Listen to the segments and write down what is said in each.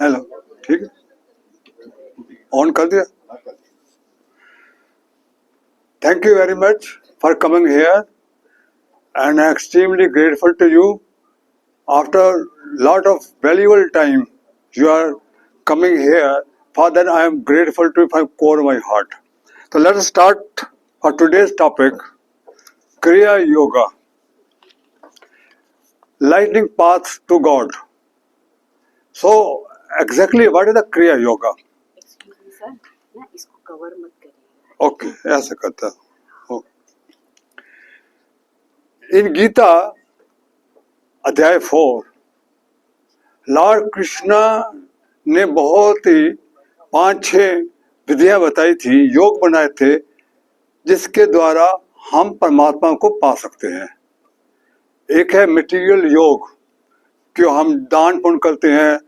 Hello, ठीक है, on कर दिया. Thank you very much for coming here, and I'm extremely grateful to you. After lot of valuable time, you are coming here. For that, I am grateful to you from core of my heart. So let us start for today's topic, Kriya Yoga, lightning path to God. So exactly what is the Kriya Yoga? Excuse me, sir, ना इसको cover मत करिए. Okay, ऐसे करता हूँ. इन गीता अध्याय 4 Lord Krishna ने बहुत ही 5-6 विधियां बताई थी, योग बनाए थे, जिसके द्वारा हम परमात्मा को पा सकते हैं. एक है मटेरियल योग, कि हम दान पुण्य करते हैं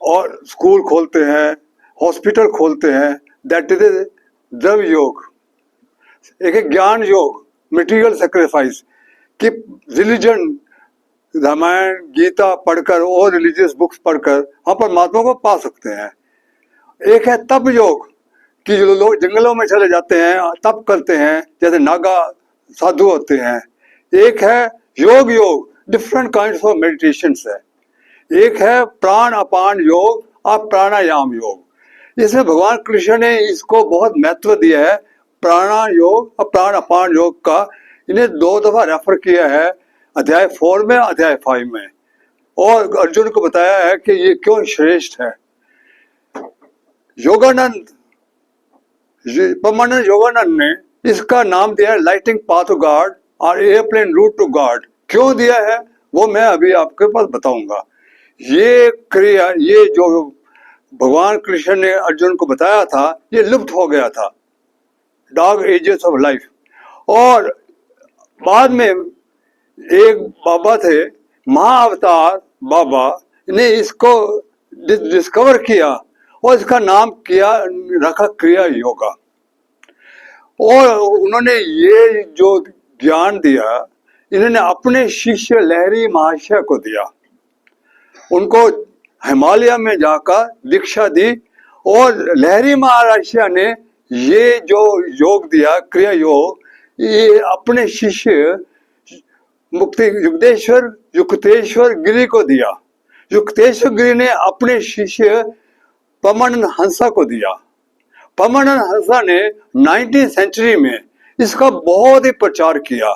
और स्कूल खोलते हैं, हॉस्पिटल खोलते हैं, दैट इज द्रव्य योग. एक है ज्ञान योग, मटेरियल सेक्रीफाइस, कि रिलीजन, रामायण गीता पढ़कर और रिलीजियस बुक्स पढ़कर हम परमात्मा को पा सकते हैं. एक है तप योग, कि जो लोग जंगलों में चले जाते हैं, तप करते हैं, जैसे नागा साधु होते हैं. एक है yoga yoga, different kinds of meditations है. एक है प्राण अपान योग और प्राणायाम योग. इसमें भगवान कृष्ण ने इसको बहुत महत्व दिया है, प्राणायाम योग और प्राण अपान योग का. इन्हें 2 दफा रेफर किया है, अध्याय 4 में, अध्याय 5 में, और अर्जुन को बताया है कि ये क्यों श्रेष्ठ है. योगानंद, परमानंद योगानंद ने इसका नाम दिया है लाइटिंग पाथ टू गॉड और एयरप्लेन रूट टू गॉड. क्यों दिया है वो मैं अभी आपके पास बताऊंगा. ये क्रिया, ये जो भगवान कृष्ण ने अर्जुन को बताया था, ये लुप्त हो गया था, डार्क एजेस ऑफ लाइफ. और बाद में एक बाबा थे, महाअवतार बाबा ने इसको डिस्कवर किया और इसका नाम किया, रखा क्रिया योगा. और उन्होंने ये जो ज्ञान दिया, इन्होंने अपने शिष्य लहरी महाशय को दिया. उनको हिमालय में जाकर दीक्षा दी, और लहरी महाशय ने ये जो योग दिया, क्रिया योग, ये अपने शिष्य मुक्ति युक्तेश्वर गिरी को दिया. युक्तेश्वर गिरी ने अपने शिष्य परमानंद हंसा को दिया. परमानंद हंसा ने 19वीं सेंचुरी में इसका बहुत ही प्रचार किया.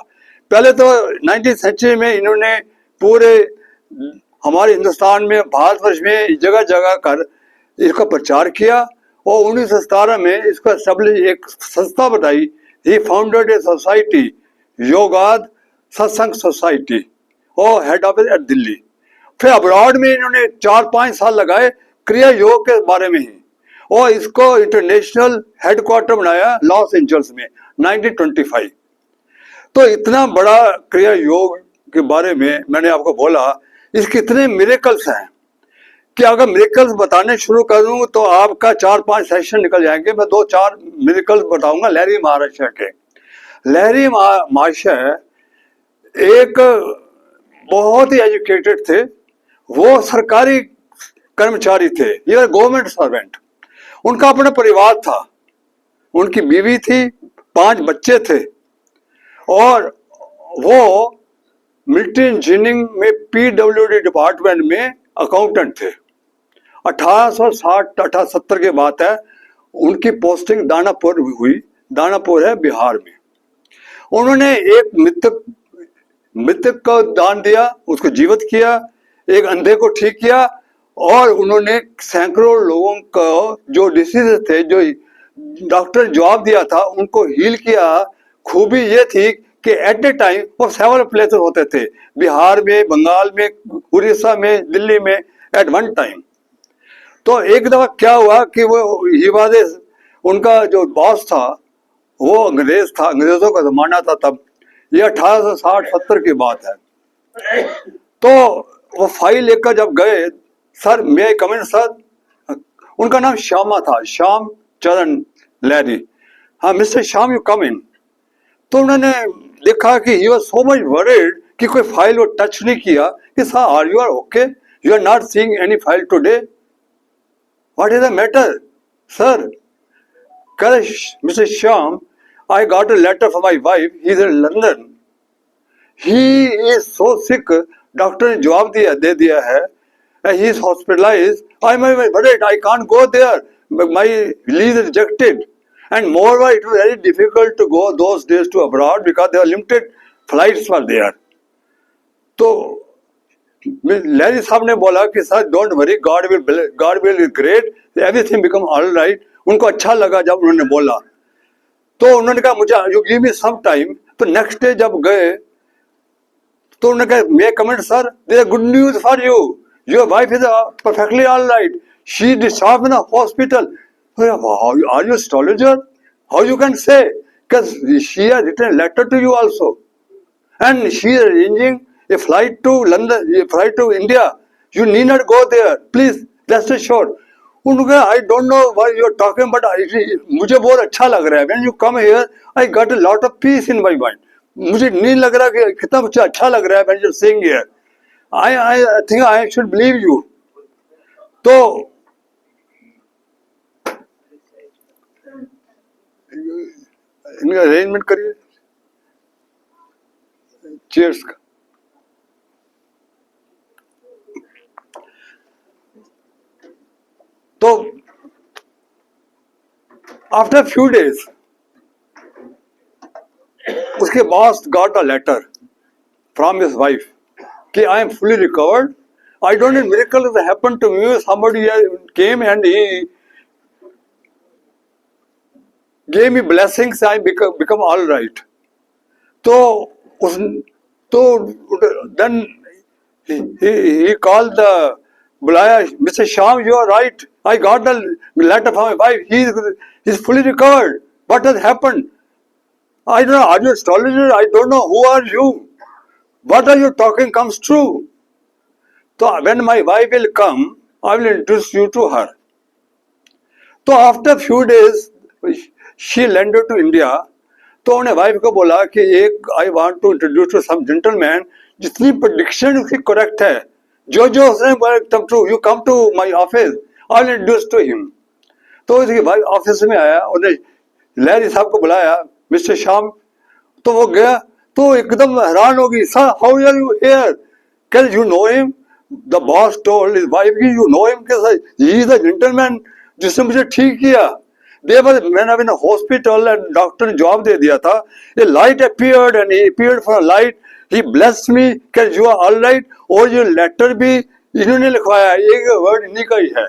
पहले तो 19वीं सेंचुरी में इन्होंने पूरे हमारे हिंदुस्तान में, भारतवर्ष में जगह जगह कर इसका प्रचार किया, और 1917 में इसको एस्टेब्लिश एक संस्था बनाई. ही फाउंडेड ए सोसाइटी, योगाद सत्संग सोसाइटी, और हेड ऑफिस एट दिल्ली. फिर अब्रॉड में इन्होंने 4-5 साल लगाए क्रिया योग के बारे में ही, और इसको इंटरनेशनल हेडक्वार्टर बनाया लॉस एंजल्स में 1925. तो इतना बड़ा क्रिया योग के बारे में मैंने आपको बोला. इसके इतने मिरेकल्स हैं कि अगर मिरेकल्स बताने शुरू करूं तो आपका 4-5 सेशन निकल जाएंगे. मैं 2-4 मिरेकल्स बताऊंगा लहरी महाशय के. लहरी महाशय एक बहुत ही एजुकेटेड थे, वो सरकारी कर्मचारी थे, ये गवर्नमेंट सर्वेंट. उनका अपना परिवार था, उनकी बीवी थी, 5 बच्चे थे, और वो मिलिट्री इंजीनियरिंग में PWD डिपार्टमेंट में अकाउंटेंट थे. 1860-1870 की बात है. उनकी पोस्टिंग दानापुर हुई. दानापुर है बिहार में. उन्होंने एक मृतक को दान दिया, उसको जीवित किया, एक अंधे को ठीक किया, और उन्होंने सैकड़ों लोगों को जो डिसीज थे, जो डॉक्टर जवाब दिया था, उनको हील किया. खूबी ये थी कि एट ए टाइम वो 7 प्लेसेस होते थे, बिहार में, बंगाल में, उड़ीसा में, दिल्ली में, एट वन टाइम. तो एक दफा क्या हुआ कि वो हिवादे, उनका जो बॉस था वो अंग्रेज था, अंग्रेजों का जमाना था तब, ये 1860-70 की बात है. तो वो फाइल लेकर जब गए, सर मे आई कम इन सर, उनका नाम श्यामा था, श्याम चरण लहरी. हाँ mister Shyam, you come in. तो उन्होंने देखा कि he was so much worried कि कोई फाइल वो टच नहीं किया कि sir are you are okay, you are not seeing any file today, what is the matter sir? कल mister Shyam, I got a letter from my wife, he is in London, he is so sick, doctor ने जवाब दे दिया है, he is hospitalized, I am worried, I can't go there, my leave is rejected, and moreover it was very difficult to go those days to abroad because there were limited flights were there. तो Larry साहब ने बोला कि sir don't worry, God will great, everything become all right. उनको अच्छा लगा जब उन्होंने बोला, तो उन्होंने कहा मुझे you give me some time. तो नेक्स्ट डे जब गए तो उन्होंने कहा may come in sir, there good news for you, your wife is perfectly all right, she discharge in hospital. Are you astrologer? How you can say? Because she has written letter to you also and she is arranging a flight to London, a flight to India. You need not go there, please rest assured. उन्होंने I don't know what you are talking, but मुझे बहुत अच्छा लग रहा है। When you come here, I got a lot of peace in my mind. मुझे नहीं लग रहा कि कितना मुझे अच्छा लग रहा है when you are saying here. I think I should believe you. तो इनका अरेंजमेंट करिए चेयर्स का। तो आफ्टर फ्यू डेज उसके boss got a letter from his wife कि I am fully recovered, I don't know miracle has happened to me, somebody came and he gave me blessings, I become all right. तो then he called the बुलाया, Mr. Sham, you are right, I got the letter from my wife, he is fully recovered, what has happened? I don't know, are you astrologer? I don't know, who are you? What are you talking comes true. So when my wife will come, I will introduce you to her. तो after few days she landed to India. तो उन्हें wife को बोला कि एक I want to introduce to some gentleman जितनी prediction उसकी correct है, जो जो उसने बोला एकदम true, you come to my office, I will introduce to him. तो उसकी वाइफ ऑफिस में आया, उन्हें लहरी साहब को बुलाया, मिस्टर श्याम। तो वो गया तो एकदम हैरान हो गई, sir how are you here, can you know him? The boss told his wife कि यू नो हिम, कैसे ही इज द जेंटलमैन जिसने मुझे ठीक किया। मैंने अभी हॉस्पिटल एंड डॉक्टर ने जवाब दे दिया था, a light appeared and he appeared for light, he blessed me can you are all right, और ये लेटर भी इन्होंने लिखवाया, एक वर्ड इन्हीं का ही है।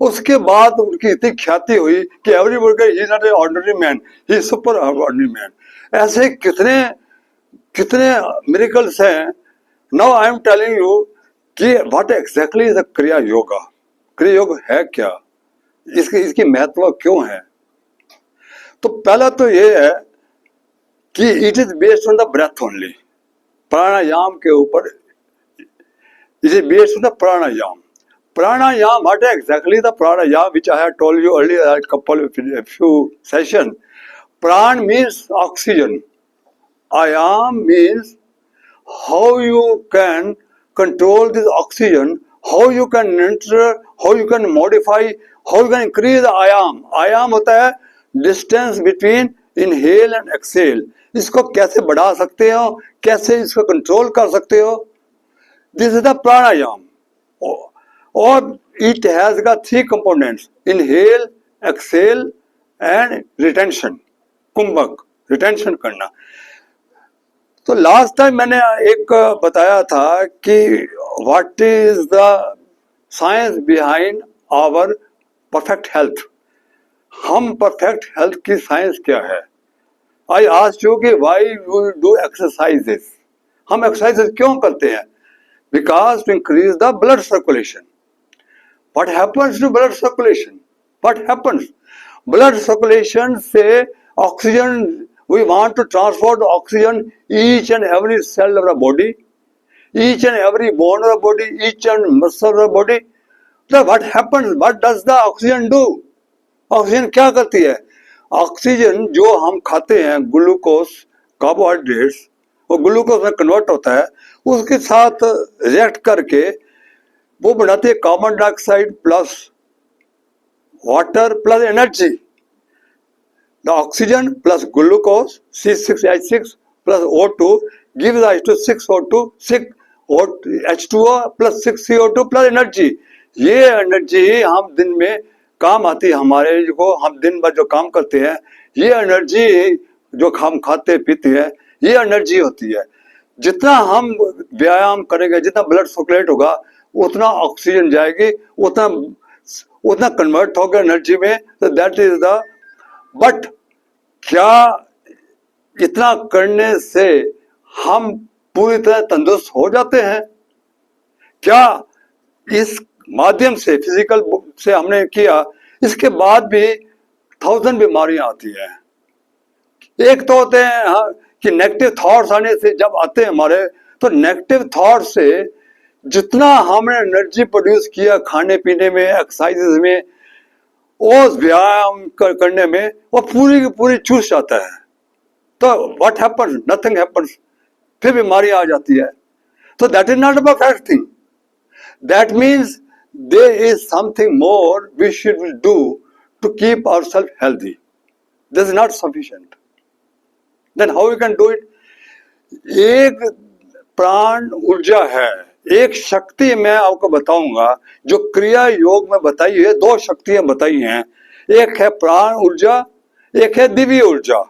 उसके बाद उनकी इतनी ख्याति हुई कि everybody he is not a ordinary man, he is super ordinary man. ऐसे कितने कितने मिरेकल्स हैं। Now I am telling you कि what exactly is the kriya yoga. क्रिया योग है क्या, इसकी महत्व क्यों है? तो पहला तो ये है कि it is based on the breath only, pranayam के ऊपर, it is based on the pranayam. Pranayam, what exactly the pranayam which I had told you earlier, a few sessions. Pran means oxygen. Ayam means how you can control this oxygen, how you can enter, how you can modify, how you can increase the ayam. Ayam होता है distance between inhale and exhale. इसको कैसे बढ़ा सकते हो, कैसे इसको control कर सकते हो, this is the pranayam. और it has got three components: inhale, exhale and retention. Kumbhak, retention करना। तो लास्ट टाइम मैंने एक बताया था कि what is the science behind our perfect health. हम परफेक्ट हेल्थ की साइंस क्या है? आई आस्क्ड यू कि व्हाई यू डू एक्सरसाइजेस। हम एक्सरसाइजेस क्यों करते हैं? Because to increase the blood circulation. What happens to blood circulation? What happens? Blood circulation से oxygen, we want to transport oxygen each and every cell of the body, each and every bone of the body, each and muscle of the body. So what happens? What does the oxygen do? Oxygen क्या करती है? Oxygen जो हम खाते हैं, glucose, carbohydrates, वो glucose में convert होता है, उसके साथ रिएक्ट करके वो बनाते हैं carbon dioxide plus water plus energy. The oxygen plus glucose C6H6 plus O2 gives rise to 6O2 H2O plus 6CO2 plus energy. ये एनर्जी हम दिन में काम आती है हमारे, जो हम दिन भर जो काम करते हैं, ये एनर्जी जो हम खाते पीते हैं, ये एनर्जी होती है। जितना हम व्यायाम करेंगे, जितना ब्लड सर्कुलेट होगा, उतना ऑक्सीजन जाएगी, उतना कन्वर्ट होगा एनर्जी में। तो दैट इज द, बट क्या इतना करने से हम पूरी तरह तंदुरुस्त हो जाते हैं? क्या इस माध्यम से, फिजिकल से हमने किया, इसके बाद भी 1000 बीमारियां आती हैं। एक तो होते हैं कि नेगेटिव थॉट्स आने से, जब आते हैं हमारे, तो नेगेटिव थॉट से जितना हमने एनर्जी प्रोड्यूस किया खाने पीने में, एक्सरसाइजेस में, और व्यायाम करने में, वो पूरी की पूरी चूस जाता है। तो व्हाट हैपन्स? नथिंग हैपन्स, फिर बीमारी आ जाती है। तो that is not a perfect thing. That means there is something more we should do to keep ourselves healthy. This is not sufficient. Then how we can do it? एक प्राण ऊर्जा है, एक शक्ति मैं आपको बताऊंगा जो क्रिया योग में बताई है। 2 शक्तियां बताई हैं, एक है प्राण ऊर्जा, एक है दिव्य ऊर्जा।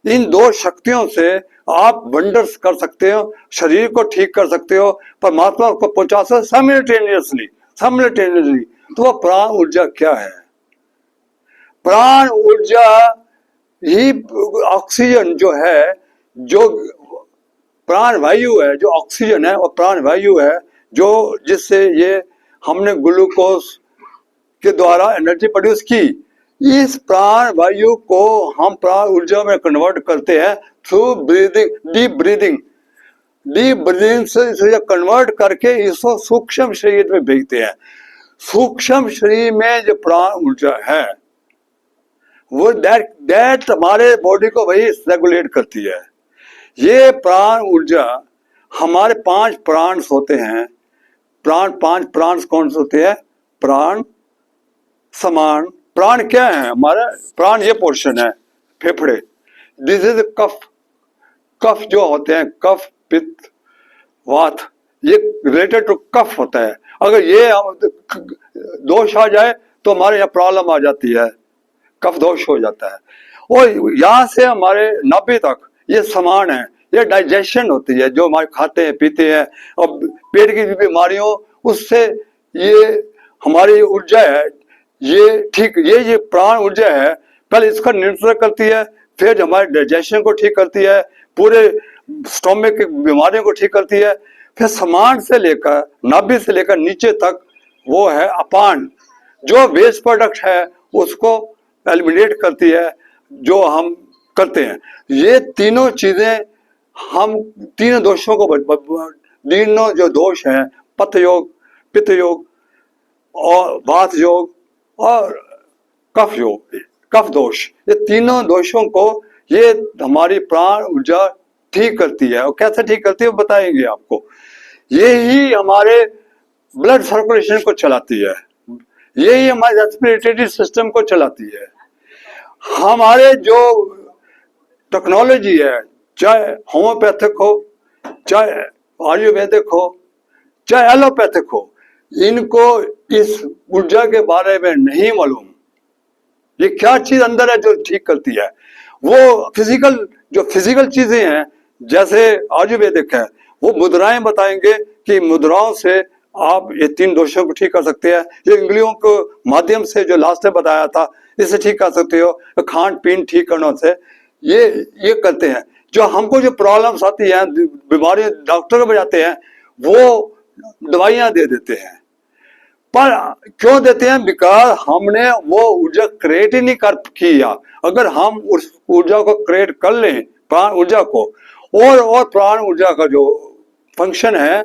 इन 2 शक्तियों से आप वंडर्स कर सकते हो, शरीर को ठीक कर सकते हो, परमात्मा को पहुंचा सकते साइमल्टेनियसली। तो वह प्राण ऊर्जा क्या है? प्राण ऊर्जा ही ऑक्सीजन जो है, जो प्राण वायु है, जो ऑक्सीजन है, और प्राण वायु है जो जिससे ये हमने ग्लूकोज के द्वारा एनर्जी प्रोड्यूस की। इस प्राण वायु को हम प्राण ऊर्जा में कन्वर्ट करते हैं थ्रू ब्रीदिंग, डीप ब्रीदिंग से कन्वर्ट करके इसको सूक्ष्म शरीर में भेजते हैं। सूक्ष्म शरीर में जो प्राण ऊर्जा है, वो दैट हमारे बॉडी को वही रेगुलेट करती है। ये प्राण ऊर्जा, हमारे 5 प्राण होते हैं। 5 प्राण कौन से होते हैं? प्राण, समान। प्राण क्या है हमारा? प्राण ये पोर्शन है, फेफड़े। दिस इज कफ। कफ जो होते हैं, कफ, पित्त, वात, ये रिलेटेड टू कफ होता है। अगर ये दोष आ जाए तो हमारे यहाँ प्रॉब्लम आ जाती है, कफ दोष हो जाता है। और यहाँ से हमारे नाभि तक ये समान है, ये डाइजेशन होती है, जो हमारे खाते हैं पीते हैं, और पेट की बीमारियों उससे ये हमारी ऊर्जा है, ये ठीक, ये प्राण ऊर्जा है, पहले इसका नियंत्रण करती है, फिर हमारे डाइजेशन को ठीक करती है, पूरे स्टोमक की बीमारियों को ठीक करती है, फिर समान से लेकर, नाभि से लेकर नीचे तक वो है अपान, जो वेस्ट प्रोडक्ट है उसको एलिमिनेट करती है, जो हम करते हैं। ये तीनों चीजें हम तीनों दोषों को, तीनों जो दोष हैं, पथ योग, पित्त योग और वात योग और कफ योग, कफ दोष, ये तीनों दोषों को ये हमारी प्राण ऊर्जा ठीक करती है। और कैसे ठीक करती है बताएंगे आपको। ये ही हमारे ब्लड सर्कुलेशन को चलाती है, यही हमारे रेस्पिरेटरी सिस्टम को चलाती है। हमारे जो टेक्नोलॉजी है, चाहे होम्योपैथिक हो, चाहे आयुर्वेदिक हो, चाहे एलोपैथिक हो, इनको इस ऊर्जा के बारे में नहीं मालूम। ये क्या चीज अंदर है जो ठीक करती है। वो फिजिकल चीजें हैं, जैसे आयुर्वेदिक है, वो मुद्राएं बताएंगे कि मुद्राओं से आप ये 3 दोषों को ठीक कर सकते हैं। ये इंगलियों को माध्यम से जो लास्ट में बताया था, इससे ठीक कर सकते हो। खान पीन ठीक करने से ये करते हैं। जो हमको जो प्रॉब्लम्स आती हैं, बीमारी, डॉक्टर को जाते हैं, वो दवाइयां दे देते हैं। पर क्यों देते हैं? बिकॉज हमने वो ऊर्जा क्रिएट ही नहीं कर किया। अगर हम उस ऊर्जा को क्रिएट कर लें, प्राण ऊर्जा को, और प्राण ऊर्जा का जो फंक्शन है,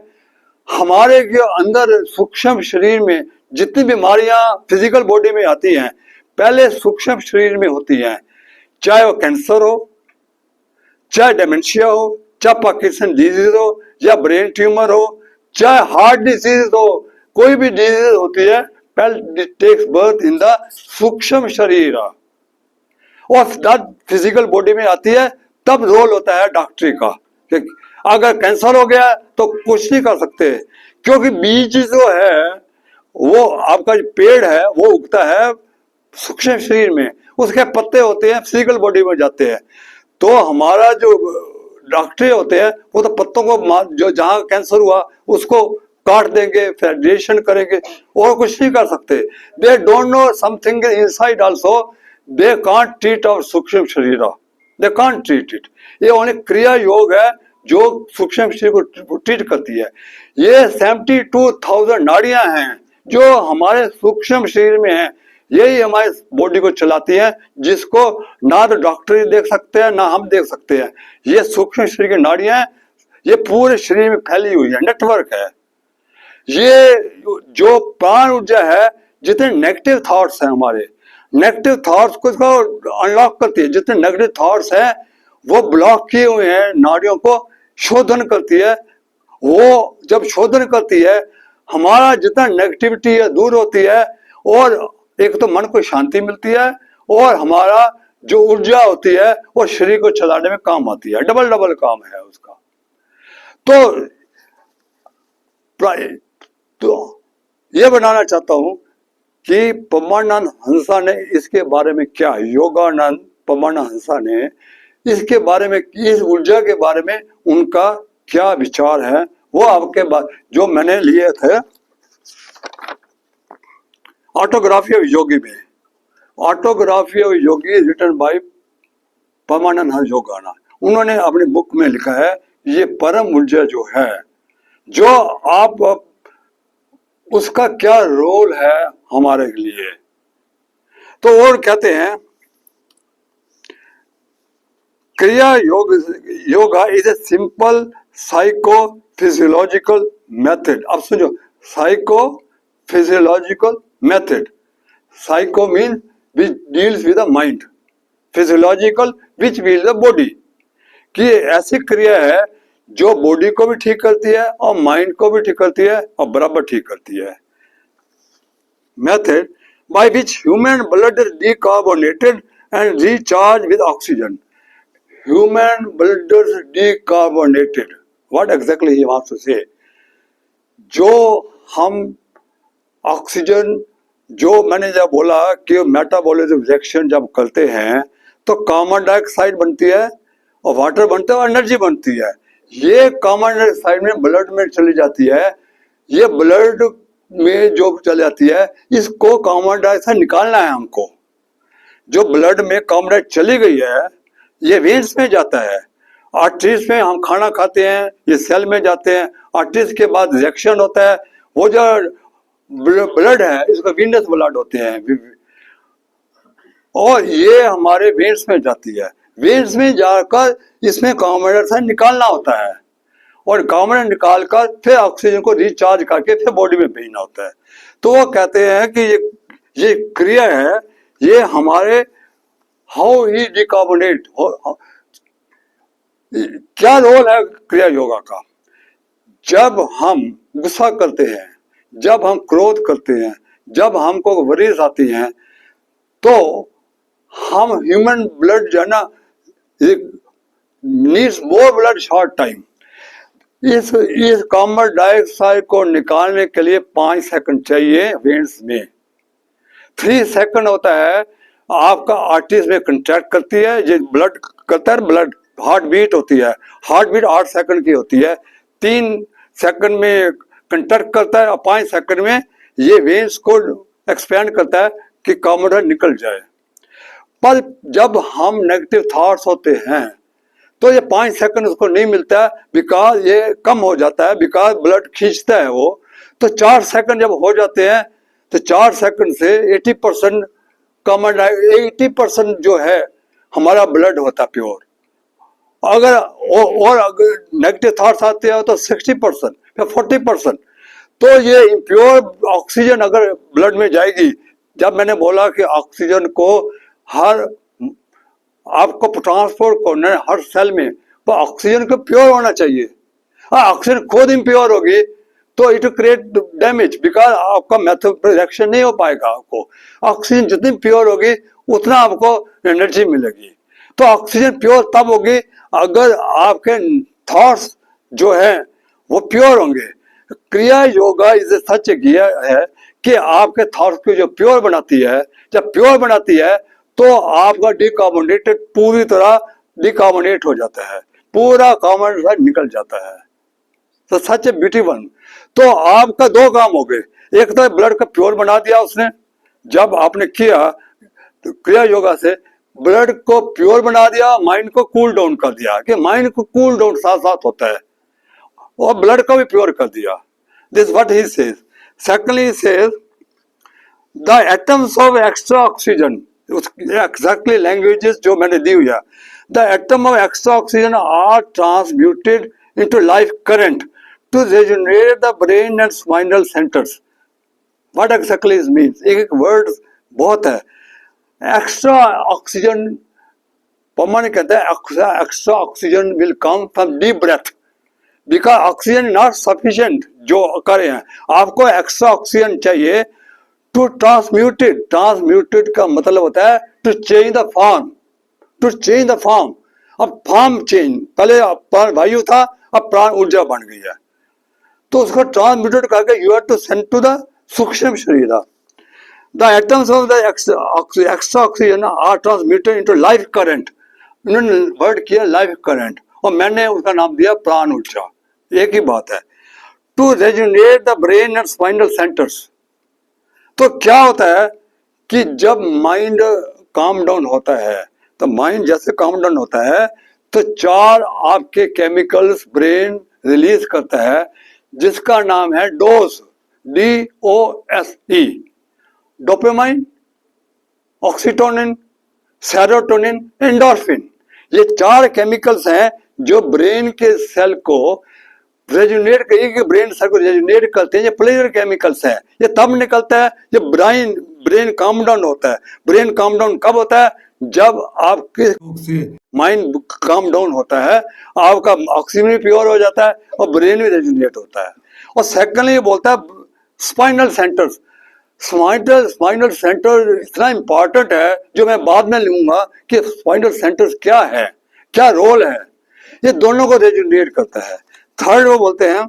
हमारे के अंदर सूक्ष्म शरीर में जितनी बीमारियां फिजिकल बॉडी में आती हैं, पहले सूक्ष्म शरीर में होती हैं। चाहे वो कैंसर हो, चाहे डेमेंशिया हो, चाहे पार्किंसन डिजीज हो, या ब्रेन ट्यूमर हो, चाहे हार्ट डिजीज हो, कोई भी डिजीज होती है, पहले टेक्स बर्थ इन द सूक्ष्म शरीर, और फिजिकल बॉडी में आती है, तब रोल होता है डॉक्टरी का। कि अगर कैंसर हो गया तो कुछ नहीं कर सकते, क्योंकि बीज जो है वो आपका जो पेड़ है वो उगता है सूक्ष्म शरीर में, उसके पत्ते होते हैं फिजिकल बॉडी में जाते हैं। तो हमारा जो डॉक्टरी होते हैं वो तो पत्तों को जो जहां कैंसर हुआ उसको काट देंगे, फिर रेडिएशन करेंगे, और कुछ नहीं कर सकते। They don't know something inside also, they can't treat our सूक्ष्म शरीर, दे कांट ट्रीट इट। ये ओनली क्रिया योग है जो सूक्ष्म शरीर को ट्रीट करती है। ये 72,000 नाड़ियां हैं जो हमारे सूक्ष्म शरीर में है, यही हमारे बॉडी को चलाती है, जिसको ना तो डॉक्टर देख सकते हैं ना हम देख सकते हैं। ये सूक्ष्म शरीर की नाड़ियां हैं, ये पूरे शरीर में फैली हुई है, नेटवर्क है। ये जो प्राण ऊर्जा है, जितने नेगेटिव थॉट्स हैं हमारे, नेगेटिव थॉट्स को अनलॉक करती है। जितने नेगेटिव थॉट्स हैं वो ब्लॉक किए हुए हैं नाड़ियों को शोधन करती है। वो जब शोधन करती है, हमारा जितना नेगेटिविटी है दूर होती है, और एक तो मन को शांति मिलती है, और हमारा जो ऊर्जा होती है वो शरीर को चलाने में काम आती है। डबल डबल काम है उसका। तो ये बनाना चाहता हूं कि परमानंद हंसा ने इसके बारे में क्या, योगानंद परमानंद हंसा ने इसके बारे में, इस ऊर्जा के बारे में उनका क्या विचार है, वो आपके बाद जो मैंने लिए थे ऑटोग्राफी ऑफ योगी में। Autography of yogi written by Paramanand Hansa Yogana. उन्होंने अपनी बुक में लिखा है, ये परम ऊर्जा जो है, जो आप उसका क्या रोल है हमारे लिए। तो और कहते हैं, क्रिया योग yoga is a simple psycho physiological method. अब समझो, psycho physiological method. Psycho mean which deals with the mind, physiological which deals the body. कि ऐसी क्रिया है जो बॉडी को भी ठीक करती है और माइंड को भी ठीक करती है और बराबर ठीक करती है। Method by which human blood is decarbonated and recharge with oxygen. Human blood is decarbonated, what exactly he wants to say. जो हम ऑक्सीजन, जो मैंने जब बोला कि मेटाबॉलिज्म रिएक्शन जब करते हैं तो कार्बन डाइऑक्साइड बनती है और वाटर बनता है और एनर्जी बनती है। ये कार्बन डाइऑक्साइड में ब्लड में चली जाती है, ये ब्लड में जो चली जाती है, इसको कार्बन डाइऑक्साइड निकालना है हमको। जो ब्लड में कार्बन डाइऑक्साइड चली गई है, ये वेन्स में जाता है, आर्टरीज में हम खाना खाते हैं, ये सेल में जाते हैं, आर्टरीज के बाद रिएक्शन होता है, वो जो ब्लड है इसको वीनस ब्लड होते हैं, और ये हमारे वेन्स में जाती है। वेन्स में जाकर इसमें कार्बन डाइऑक्साइड निकालना होता है, और कार्बन डाइऑक्साइड निकालकर फिर ऑक्सीजन को रिचार्ज करके फिर बॉडी में भेजना होता है। तो वो कहते हैं कि ये क्रिया है, ये हमारे हाउ ही डिकार्बोनेट, क्या रोल है क्रिया योगा का। जब हम गुस्सा करते हैं, जब हम क्रोध करते हैं, जब हमको वरीज आती हैं, तो हम ह्यूमन ब्लड जो है ना needs more blood short time. इस कार्बन डाइऑक्साइड को निकालने के लिए 5 सेकंड चाहिए वेन्स में। 3 सेकंड होता है आपका आर्टरीज में कंट्रैक्ट करती है, ये ब्लड करता है, ब्लड हार्ट बीट होती है, हार्ट बीट 8 सेकंड की होती है। 3 सेकंड में कंट्रैक्ट करता है और 5 सेकंड में ये वेन्स को एक्सपेंड करता है कि कार्बन डाइऑक्साइड निकल जाए। पर जब हम नेगेटिव थॉट्स होते हैं तो ये 5 सेकंड उसको नहीं मिलता है, बिकॉज ये कम हो जाता है, बिकॉज ब्लड खींचता है वो। तो 4 सेकंड जब हो जाते हैं तो 4 सेकंड से 80% कार्बन डाइऑक्साइड, 80% जो है हमारा ब्लड होता है प्योर। अगर और अगर नेगेटिव थॉट्स आते हैं तो 60% या 40%। तो ये इम्प्योर ऑक्सीजन अगर ब्लड में जाएगी, जब मैंने बोला कि ऑक्सीजन को हर आपको ट्रांसपोर्ट करना है हर सेल में, तो ऑक्सीजन को प्योर होना चाहिए। ऑक्सीजन खुद इम्प्योर होगी तो इट क्रिएट डैमेज, बिकॉज आपका मेथड रिएक्शन नहीं हो पाएगा। आपको ऑक्सीजन जितनी प्योर होगी उतना आपको एनर्जी मिलेगी। तो ऑक्सीजन प्योर तब होगी अगर आपके थॉट्स जो है वो प्योर होंगे। क्रिया योगा इज सच किया है कि आपके थॉट्स को जो प्योर बनाती है, जब प्योर बनाती है तो आपका डिकार्बोनेटेड पूरी तरह डिकार्बोनेट हो जाता है, पूरा कार्बन डाइऑक्साइड निकल जाता है। तो सच ब्यूटी वन। तो आपका दो काम हो गए, एक तो ब्लड का प्योर बना दिया उसने, जब आपने किया तो क्रिया योगा से ब्लड को प्योर बना दिया, माइंड को कूल डाउन कर दिया कि माइंड को कूल डाउन साथ साथ होता है, और ब्लड को भी प्योर कर दिया। This what he says. Secondly says the atoms of extra oxygen, exactly languages जो मैंने दी हुई है, the atom of extra oxygen are transmuted into life current to regenerate the brain and spinal centers. What exactly it means? एक word बहुत है। Extra oxygen, पवन कहता है extra oxygen will come from deep breath, because oxygen not sufficient जो करे हैं, आपको एक्स्ट्रा ऑक्सीजन चाहिए टू ट्रांसम्यूटेड। ट्रांसम्यूटेड का मतलब होता है to change the form, to change the form. अब फॉर्म चेंज, पहले प्राण वायु था, अब प्राण ऊर्जा बन गई है, तो उसको ट्रांसम्यूटेड करके you have to send to the सूक्ष्म शरीर। The atoms of the extra oxygen are transmuted into life current. उन्होंने वर्ड किया लाइफ करंट, और मैंने उसका नाम दिया प्राण ऊर्जा। एक ही बात है। To rejuvenate the brain and spinal centres. तो क्या होता है कि जब माइंड काम डाउन होता है, तो माइंड जैसे काम डाउन होता है तो चार आपके केमिकल्स ब्रेन रिलीज करता है, जिसका नाम है डोस, DOSE, डोपामाइन, ऑक्सीटोनिन, सेरोटोनिन, एंडोर्फिन। ये चार केमिकल्स हैं जो ब्रेन के सेल को रेजुनेट करिए, ब्रेन सेल को रेजुनेट करते हैं। ये प्लेजर केमिकल्स हैं। ये तब निकलता है जब ब्रेन काम डाउन होता है। ब्रेन काम डाउन कब होता है? जब आपके माइंड काम डाउन होता है, आपका ऑक्सीजन भी प्योर हो जाता है और ब्रेन भी रेजुनेट होता है। और सेकंडली ये बोलता है स्पाइनल सेंटर्स। स्पाइनल सेंटर इतना इंपॉर्टेंट है, जो मैं बाद में लूंगा कि स्पाइनल सेंटर्स क्या है, क्या रोल है। ये दोनों को रेजुनेट करता है। थर्ड वो बोलते हैं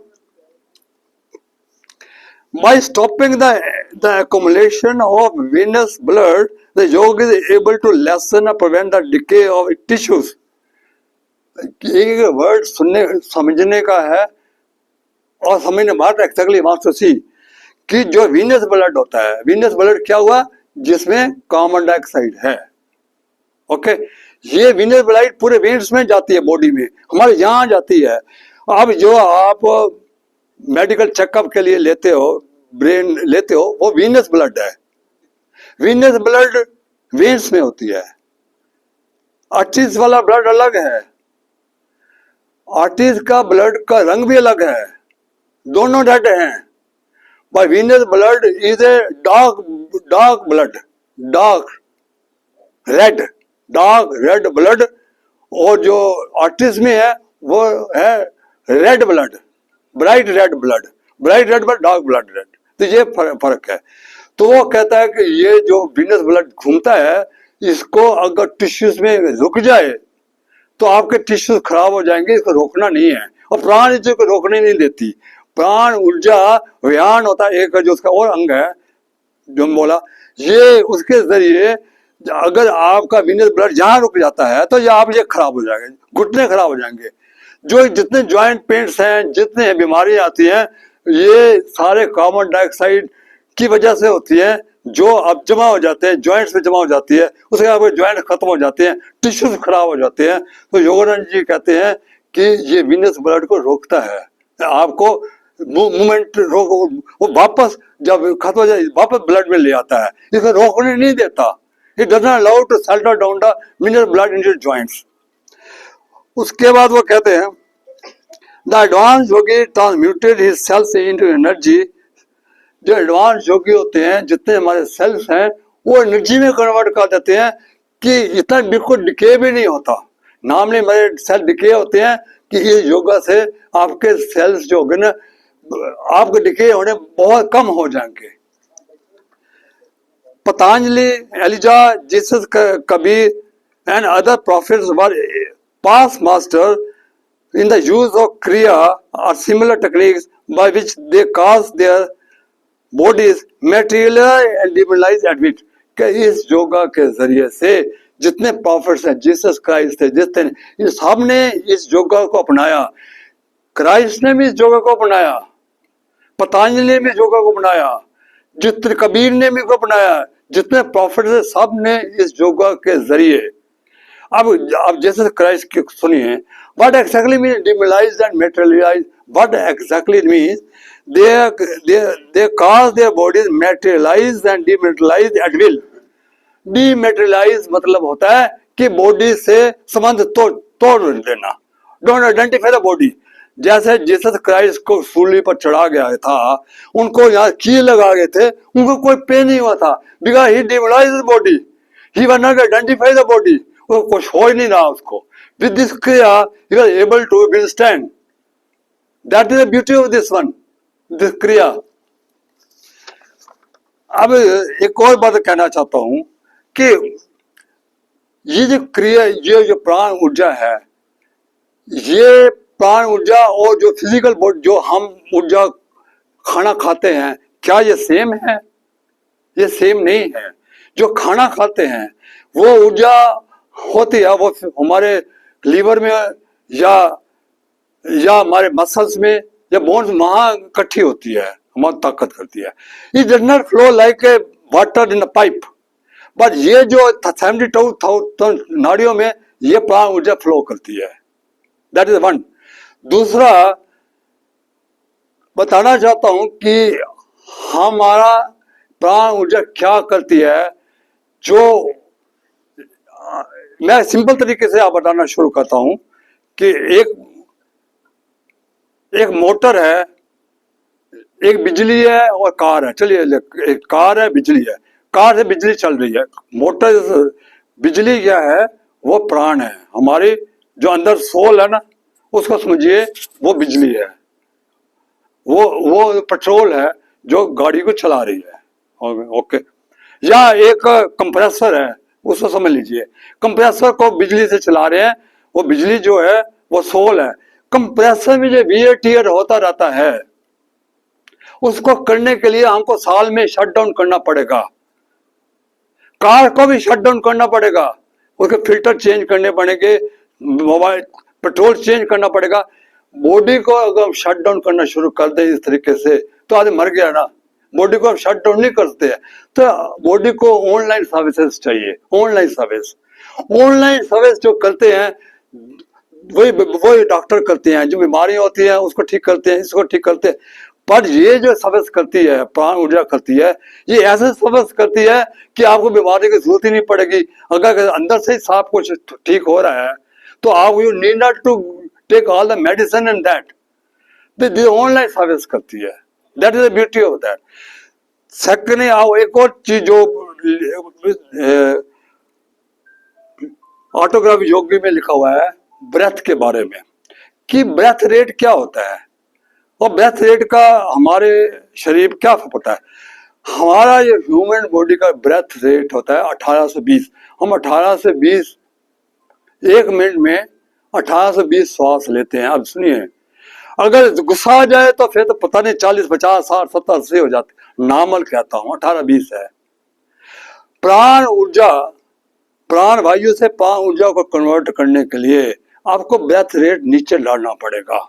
by stopping the accumulation of venous blood, the yoga is able to lessen or prevent the decay of tissues. एक वर्ड सुनने समझने का है और समझने बात एक्चुअली मास्टर सी कि जो वीनस ब्लड होता है, वीनस ब्लड क्या हुआ? जिसमें कार्बन डाइऑक्साइड है। ओके, ये वीनस ब्लड पूरे वेन्स में जाती है, बॉडी में हमारे यहाँ जाती है। अब जो आप मेडिकल चेकअप के लिए लेते हो, ब्रेन लेते हो, वो वीनस ब्लड है। वीनस ब्लड वेन्स में होती है। आर्टिस्ट वाला ब्लड अलग है। आर्टिस्ट का ब्लड का रंग भी अलग है, दोनों रेड हैं। पर venous blood is a dark blood, dark red blood, और जो आर्टिस्ट में है वो है red blood, bright red blood, dark blood red. तो ये फर्क है। तो वो कहता है कि ये जो वीनस ब्लड घूमता है, इसको अगर टिश्यूज में रुक जाए तो आपके टिश्यूज खराब हो जाएंगे, इसको रोकना नहीं है। और प्राण ऊर्जा को रोकने नहीं देती। प्राण ऊर्जा व्यान होता है एक, जो उसका और अंग है जो बोला, ये उसके जरिए अगर आपका वीनस ब्लड जहां रुक जाता है तो ये खराब हो जाएंगे, घुटने खराब हो जाएंगे। जो जितने ज्वाइंट पेन्स हैं, जितने बीमारियां आती हैं, ये सारे कार्बन डाइऑक्साइड की वजह से होती है, जो अब जमा हो जाते हैं, जॉइंट्स में जमा हो जाती है, उसके बाद ज्वाइंट खत्म हो जाते हैं, टिश्यूज खराब हो जाते हैं। तो योगानंद जी कहते हैं कि ये वीनस ब्लड को रोकता है, आपको मूवमेंट वो वापस जब खत्म हो जाए वापस ब्लड में ले आता है, इसको रोकने नहीं देता। It does not allow to settle down the venous blood in your joints. उसके बाद वो कहते हैं the advance yogi transmuted his cells into energy. जो एडवांस योगी होते हैं, जितने हमारे सेल्स हैं, वो एनर्जी में कन्वर्ट कर देते हैं कि इतना बिल्कुल डिके भी नहीं होता, नाम नहीं मेरे सेल डिके होते हैं कि ये योगा से आपके सेल्स जो होंगे ना आपके डिके होने बहुत कम हो जाएंगे। Patanjali, Elijah, Jesus Kabir and other prophets were past master in the use of kriya or similar techniques by which they caused their bodies materialize and demoralize at which कि इस योगा के जरिए से जितने प्रॉफिट्स हैं, जीसस क्राइस्ट थे, जितने ये सब ने इस योगा को अपनाया। क्राइस्ट ने भी इस योगा को अपनाया, पतंजलि ने भी योगा को अपनाया, जितने कबीर ने भी को अपनाया, जितने प्रॉफिट्स हैं सब ने इस योगा के जरिए। अब जैसे क्राइस्ट की सुनिए, what exactly mean demoralize and materialize, what exactly means they cause their bodies materialize and dematerialize at will। Dematerialize मतलब होता है कि बॉडी से संबंध तोड़ देना, डोंट आइडेंटिफाई द बॉडी। जैसे जीसस क्राइस्ट को सूली पर चढ़ा गया था, उनको यहाँ कील लगा गए थे, उनको कोई पेन नहीं हुआ था, because he demoralize body, he was not identify the body, कुछ हो ही नहीं रहा उसको। With this kriya he was able to withstand, that is the beauty of this one, this kriya. अब एक और बात कहना चाहता हूं कि ये जो क्रिया, ये जो प्राण ऊर्जा है, ये प्राण ऊर्जा और जो फिजिकल बॉडी जो हम ऊर्जा खाना खाते हैं, क्या ये सेम है? ये सेम नहीं है। जो खाना खाते हैं वो ऊर्जा होती है, वो हमारे लीवर में या हमारे मसल्स में या बोन्स वहां इकट्ठी होती है, हमारी ताकत करती है। It does not flow like a water in a pipe, but ये जो 72,000 नाड़ियों में ये प्राण ऊर्जा फ्लो करती है, दैट इज वन। दूसरा बताना चाहता हूं कि हमारा प्राण ऊर्जा क्या करती है, जो मैं सिंपल तरीके से आप बताना शुरू करता हूं कि एक मोटर है, एक बिजली है और कार है। चलिए, एक कार है, बिजली है, कार से बिजली चल रही है। मोटर बिजली क्या है? वो प्राण है, हमारी जो अंदर सोल है ना, उसको समझिए वो बिजली है, वो पेट्रोल है जो गाड़ी को चला रही है। ओके, या एक कंप्रेसर है, उसको समझ लीजिए, कंप्रेसर को बिजली से चला रहे हैं, वो बिजली जो है वो सोल है। कंप्रेसर में जो वियर टियर होता रहता है, उसको करने के लिए हमको साल में शट डाउन करना पड़ेगा। कार को भी शट डाउन करना पड़ेगा, उसके फिल्टर चेंज करने पड़ेंगे, मोबाइल पेट्रोल चेंज करना पड़ेगा। बॉडी को अगर हम शट डाउन करना शुरू कर दें इस तरीके से, तो आदमी मर गया ना। बॉडी को हम शट डाउन नहीं करते हैं, तो बॉडी को ऑनलाइन सर्विसेज चाहिए। ऑनलाइन सर्विस जो करते हैं वही डॉक्टर करते हैं, जो बीमारियां होती हैं उसको ठीक करते हैं, इसको ठीक करते हैं। पर ये जो सर्विस करती है, प्राण ऊर्जा करती है, ये ऐसे सर्विस करती है कि आपको बीमारी की जरूरत ही नहीं पड़ेगी। अगर अंदर से ही सब कुछ ठीक हो रहा है तो आप you need not to take all the medicine and that, this online service करती है। That is the beauty of that. Second, एक और चीज जो ऑटोग्राफी योगी में लिखा हुआ है ब्रेथ के बारे में, कि ब्रेथ रेट क्या होता है और ब्रेथ रेट का हमारे शरीर क्या पता है। हमारा ये ह्यूमन बॉडी का ब्रेथ रेट होता है 18 से 20। हम 18 से 20 एक मिनट में 18 से 20 श्वास लेते हैं। अब सुनिए, अगर गुस्सा आ जाए तो फिर तो पता नहीं 40, 50, 60, 70, 80 हो जाते। नॉर्मल कहता हूं 18-20 है। प्राण ऊर्जा, प्राण वायु से प्राण ऊर्जा को कन्वर्ट करने के लिए आपको ब्रेथ रेट नीचे लाना पड़ेगा।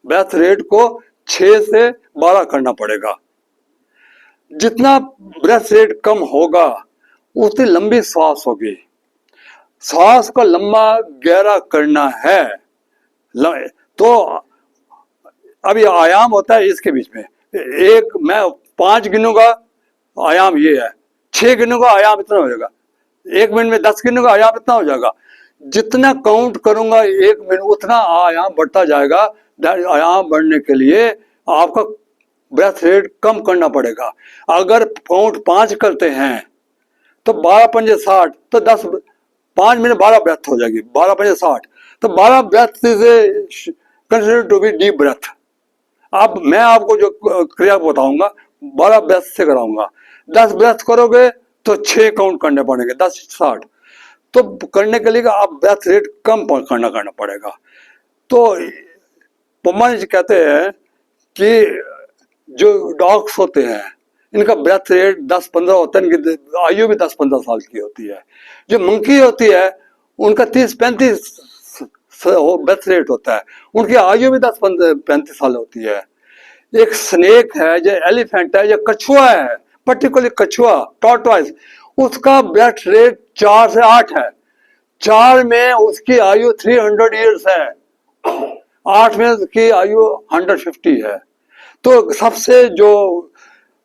ब्रेथ रेट को 6 से 12 करना पड़ेगा। जितना ब्रेथ रेट कम होगा उतनी लंबी श्वास होगी। श्वास को लंबा गहरा करना है तो अब ये आयाम होता है इसके बीच में। एक मैं 5 गिनूंगा, आयाम ये है, 6 गिनूंगा, आयाम इतना हो जाएगा, 1 मिनट में 10 गिनूंगा, आयाम इतना हो जाएगा। जितना काउंट करूंगा 1 मिनट उतना आयाम बढ़ता जाएगा। आयाम बढ़ने के लिए आपका ब्रेथ रेट कम करना पड़ेगा। अगर काउंट 5 करते हैं तो 12 पंजे 60, तो 10 5 मिनट 12 ब्रेथ हो जाएगी, 12 पंजे 60, तो 12 ब्रेथ से consider to be deep breath. अब मैं आपको जो क्रिया बताऊंगा 12 ब्रेथ से कराऊंगा। 10 ब्रेथ करोगे तो 6 काउंट करने पड़ेंगे, 10 60, तो करने के लिए आप ब्रेथ रेट कम करना पड़ेगा। तो पमा जी कहते हैं कि जो डॉग्स होते हैं इनका ब्रेथ रेट 10-15 होता है, इनकी आयु भी 10-15 साल की होती है। जो मंकी होती है उनका 30-35 ब्रेथ रेट होता है, उनकी आयु भी 10-35 साल होती है। एक स्नेक है, जो एलिफेंट है, जो कछुआ है, पर्टिकुलरली कछुआ टॉर्टोइस, उसका ब्रेथ रेट 4 से 8 है। 4 में उसकी आयु 300 ईयर्स है, 8 में उसकी आयु 150 है। तो सबसे जो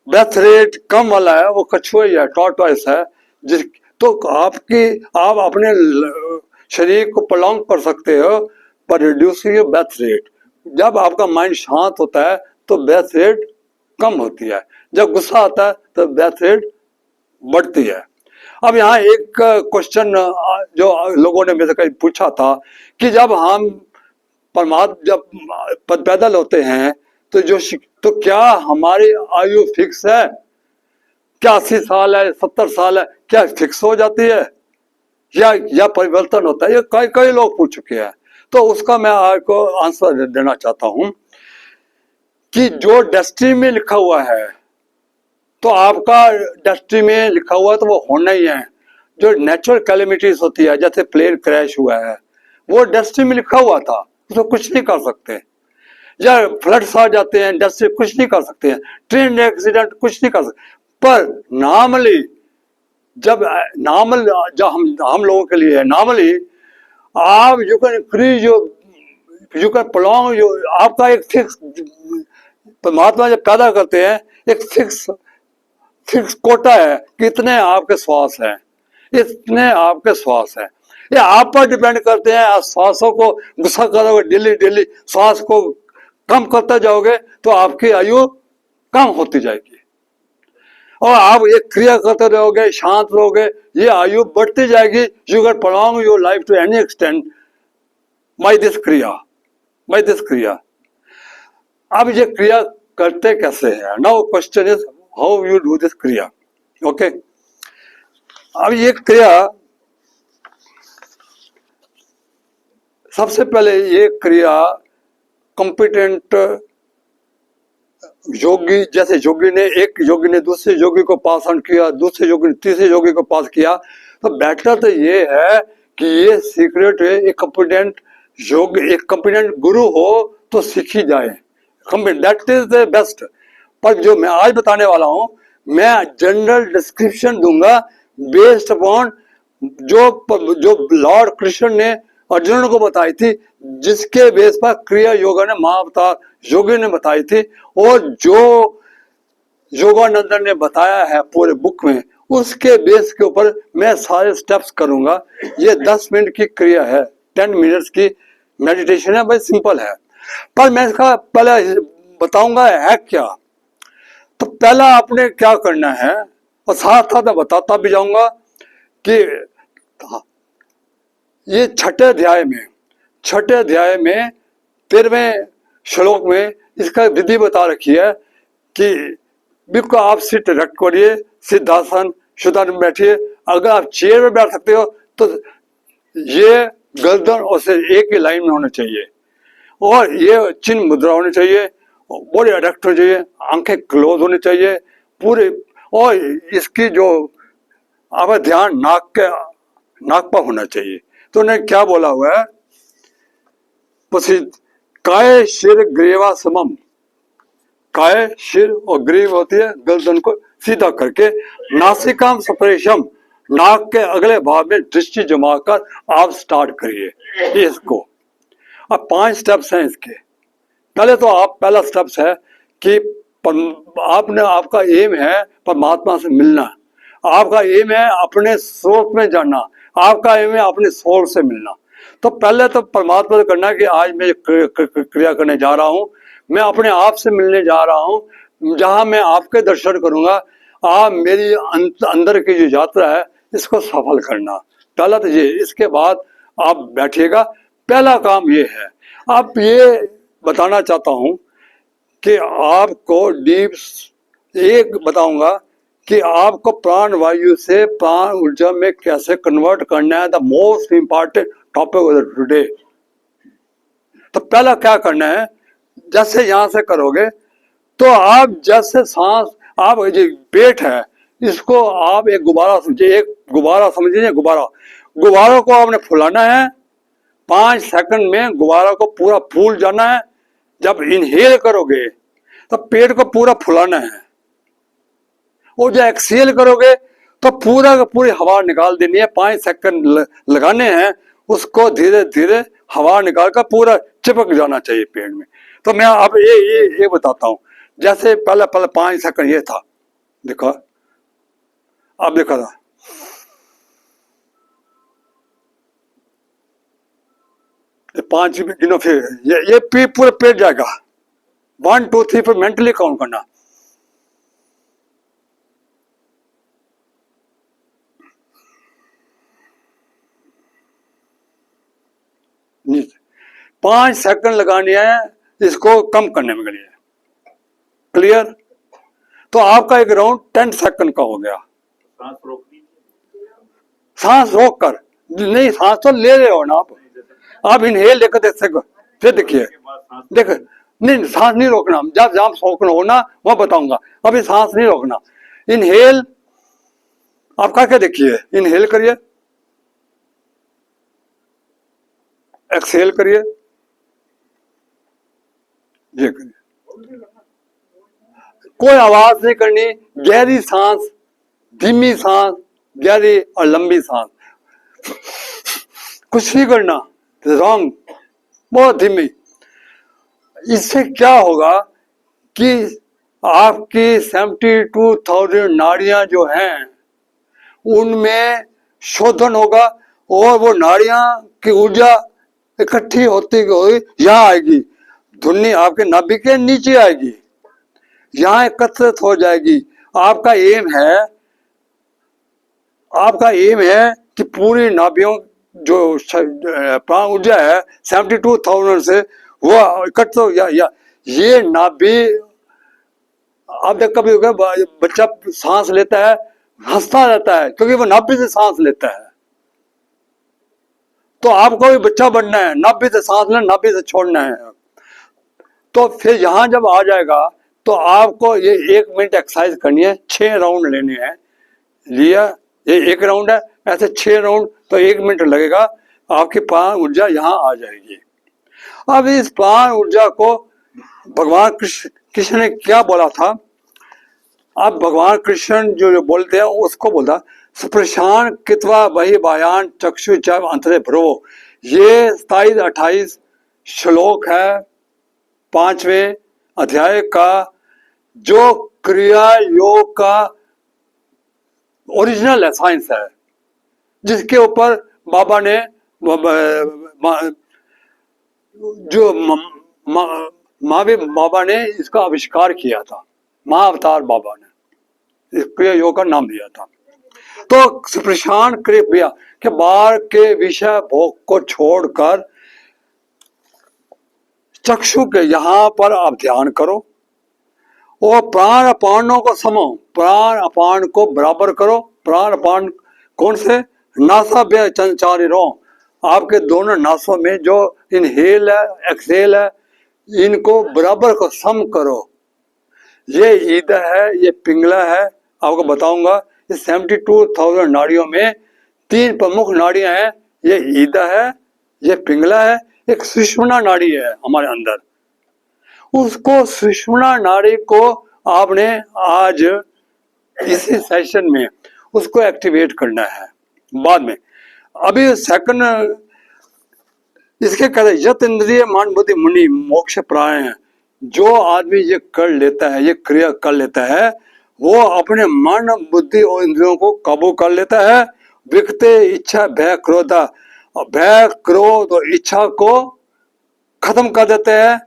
ब्रेथ रेट कम वाला है वो कछुआ ही है, टॉर्टोइस है। जिस तो आप अपने शरीर को प्रलॉन्ग कर सकते हो पर रिड्यूसिंग योर ब्रेथ रेट। जब आपका माइंड शांत होता है तो ब्रेथ रेट कम होती है, जब गुस्सा आता है तो ब्रेथ रेट बढ़ती है। अब यहाँ एक क्वेश्चन जो लोगों ने मेरे से पूछा था कि जब हम जब पैदल होते हैं तो क्या हमारी आयु फिक्स है? क्या 80 साल है, 70 साल है, क्या फिक्स हो जाती है या परिवर्तन होता है? ये कई लोग पूछ चुके हैं। तो उसका मैं आपको आंसर देना चाहता हूं कि जो डेस्टिनी में लिखा हुआ है तो आपका डेस्टिनी में लिखा हुआ है तो वो होना ही है। जो नेचुरल कैलेमिटीज होती है, जैसे प्लेन क्रैश हुआ है, वो डेस्टिनी में लिखा हुआ था, उसको कुछ नहीं कर सकते। या फ्लड्स आ जाते हैं, डेस्टिनी कुछ नहीं कर सकते हैं, ट्रेन एक्सीडेंट कुछ नहीं कर सकते। पर नॉर्मली जब हम लोगों के लिए नॉर्मली आप you can increase you can prolong आपका एक फिक्स, परमात्मा जब पैदा करते हैं एक फिक्स कोटा है कि इतने आपके श्वास हैं, इतने आपके श्वास हैं। ये आप पर डिपेंड करते हैं। आप श्वासों को गुस्सा करोगे, डेली श्वास को कम करते जाओगे तो आपकी आयु कम होती जाएगी, और आप एक क्रिया करते रहोगे, शांत रहोगे, ये आयु बढ़ती जाएगी। You can prolong your life to any extent by this kriya. अब ये क्रिया करते कैसे हैं? Now question is how you do this kriya. Okay, अब ये क्रिया सबसे पहले ये क्रिया कॉम्पिटेंट योगी, जैसे एक योगी ने दूसरे योगी को पास ऑन किया, दूसरे योगी ने तीसरे योगी को पास किया, तो बेटर तो ये है कि ये सीक्रेट है। एक कॉम्पिटेंट गुरु हो तो सीखी जाए, दैट इज द बेस्ट। पर जो मैं आज बताने वाला हूं, मैं जनरल डिस्क्रिप्शन दूंगा बेस्ड अपॉन जो लॉर्ड कृष्ण ने अर्जुन को बताई थी, जिसके बेस पर क्रिया योगा ने महाअवतार योगी ने बताई थी, और जो योगानंदन ने बताया है पूरे बुक में, उसके बेस के ऊपर मैं सारे स्टेप्स करूंगा। ये 10 मिनट की क्रिया है, 10 मिनट्स की मेडिटेशन है, बहुत सिंपल है। पर मैं इसका पहले बताऊंगा है क्या। तो पहला आपने क्या करना है, और साथ साथ मैं बताता भी जाऊंगा कि ये छठे अध्याय में 13वें श्लोक में इसका विधि बता रखी है कि बिल्कुल आप सीट रख करिए, सिद्धासन शुद्धासन में बैठिए। अगर आप चेयर में बैठ सकते हो तो ये गर्दन और सिर एक ही लाइन में होना चाहिए, और ये चिन्ह मुद्रा होनी चाहिए, बॉडी अडक्ट होनी चाहिए, आंखें क्लोज होनी चाहिए पूरे, और इसकी जो आपका ध्यान नाक पर होना चाहिए। तो उन्हें क्या बोला हुआ है, काय शिर ग्रीवा समम, काय शिर और ग्रीव होती है गर्दन को सीधा करके, नासिकाम सप्रेशम, नाक के अगले भाग में दृष्टि जमाकर आप स्टार्ट करिए इसको। अब 5 स्टेप्स हैं इसके। पहले तो पहला स्टेप्स है कि आपका एम है परमात्मा से मिलना, आपका एम है अपने सोच में जानना, आपका एम है अपने सोल से मिलना। तो पहले तो परमात्मा से करना कि आज मैं क्रिया करने जा रहा हूं, मैं अपने आप से मिलने जा रहा हूं, जहां मैं आपके दर्शन करूंगा, आप मेरी अंदर की जो यात्रा है इसको सफल करना। पहला तो ये, इसके बाद आप बैठिएगा। पहला काम ये है, आप ये बताना चाहता हूं कि आपको डीप एक बताऊंगा कि आपको प्राण वायु से प्राण ऊर्जा में कैसे कन्वर्ट करना है। The most important topic today. तो पहला क्या करना है, जैसे यहां से करोगे तो आप जैसे सांस, आप ये पेट है इसको आप एक गुब्बारा समझिए, एक गुब्बारा समझिए, गुब्बारा। गुब्बारों को आपने फुलाना है। 5 सेकंड में गुब्बारा को पूरा फूल जाना है। जब इनहेल करोगे तो पेट को पूरा फुलाना है, और जब एक्सहेल करोगे तो पूरा का पूरी हवा निकाल देनी है। 5 सेकंड लगाने हैं, उसको धीरे धीरे हवा निकाल कर पूरा चिपक जाना चाहिए पेट में। तो मैं अब ये बताता हूं। जैसे पहले 5 सेकंड ये था, देखो अब देखो था, ये 5 गिनो, फिर ये पूरा पेट जाएगा। 1 2 3 पर मेंटली काउंट करना। नीचे 5 सेकंड लगाने हैं इसको कम करने में लिए। क्लियर? तो आपका एक राउंड 10 सेकंड का हो गया। सांस रोक कर नहीं, सांस तो ले रहे हो ना आप इनहेल लेकर देख सको। फिर देखिए, देख नहीं, सांस नहीं रोकना। जब जब रोकना हो ना वह बताऊंगा, अभी सांस नहीं रोकना। इनहेल आप करके देखिए, इनहेल करिए, एक्सहेल करिए, ये करिए। कोई आवाज नहीं करनी, गहरी सांस, धीमी सांस, गहरी और लंबी सांस, कुछ नहीं करना। रॉन्ग, बहुत धीमी। इससे क्या होगा कि आपकी 72,000 नाड़ियां जो हैं उनमें शोधन होगा, और वो नाड़ियां की ऊर्जा इकट्ठी होती हुई यहाँ आएगी। धुन्नी आपके नाभि के नीचे आएगी, यहाँ एकत्रित हो जाएगी। आपका एम है कि पूरी नाभियों जो प्राण ऊर्जा है 72,000 से वो इकट्ठा हो या ये नाभि। अब जब कभी बच्चा सांस लेता है हंसता रहता है क्योंकि वो नाभि से सांस लेता है। तो आपको भी बच्चा बनना है, नाभि से सांस लेना, नाभि से छोड़ना है। तो फिर यहां जब आ जाएगा तो आपको ये 1 मिनट एक्सरसाइज करनी है। 6 राउंड लेने हैं। लिया, ये 1 राउंड है, ऐसे 6 राउंड, तो 1 मिनट लगेगा। आपकी प्राण ऊर्जा यहाँ आ जाएगी। अब इस प्राण ऊर्जा को भगवान कृष्ण ने क्या बोला था? अब भगवान कृष्ण जो बोलते हैं उसको बोला, स्पृशान कृत्वा बहि बायान चक्षु जब अंतरे भ्रो। ये 27-28 श्लोक है 5वें अध्याय का, जो क्रिया योग का ओरिजिनल है, साइंस है, जिसके ऊपर बाबा ने जो महावीर बाबा ने इसका आविष्कार किया था। महाअवतार बाबा ने इस क्रिया योग का नाम दिया था। तो स्पृशान क्रिया के बाहर के विषय भोग को छोड़कर चक्षु के यहाँ पर आप ध्यान करो, और प्राण अपानों को समो, प्राण अपान को बराबर करो। प्राण अपान कौन से? नासाभ्य चंचारी रो, आपके दोनों नासों में जो इनहेल है एक्सहेल है, इनको बराबर को सम करो। ये ईद है, ये पिंगला है। आपको बताऊंगा, इस 72,000 नाड़ियों में 3 प्रमुख नाड़ियां हैं। ये ईदा है, ये पिंगला है, एक सुषुम्ना नाड़ी है हमारे अंदर। उसको सुषुम्ना नाड़ी को आपने आज इसी सेशन में उसको एक्टिवेट करना है। बाद में अभी सेकंड इसके कहते यत इंद्रिय मान बुद्धि मुनि मोक्ष प्राय है। जो आदमी ये कर लेता है, ये क्रिया कर लेता है, वो अपने मन बुद्धि और इंद्रियों को काबू कर लेता है। विकते इच्छा भय क्रोधा, भय क्रोध और इच्छा को खत्म कर देते हैं।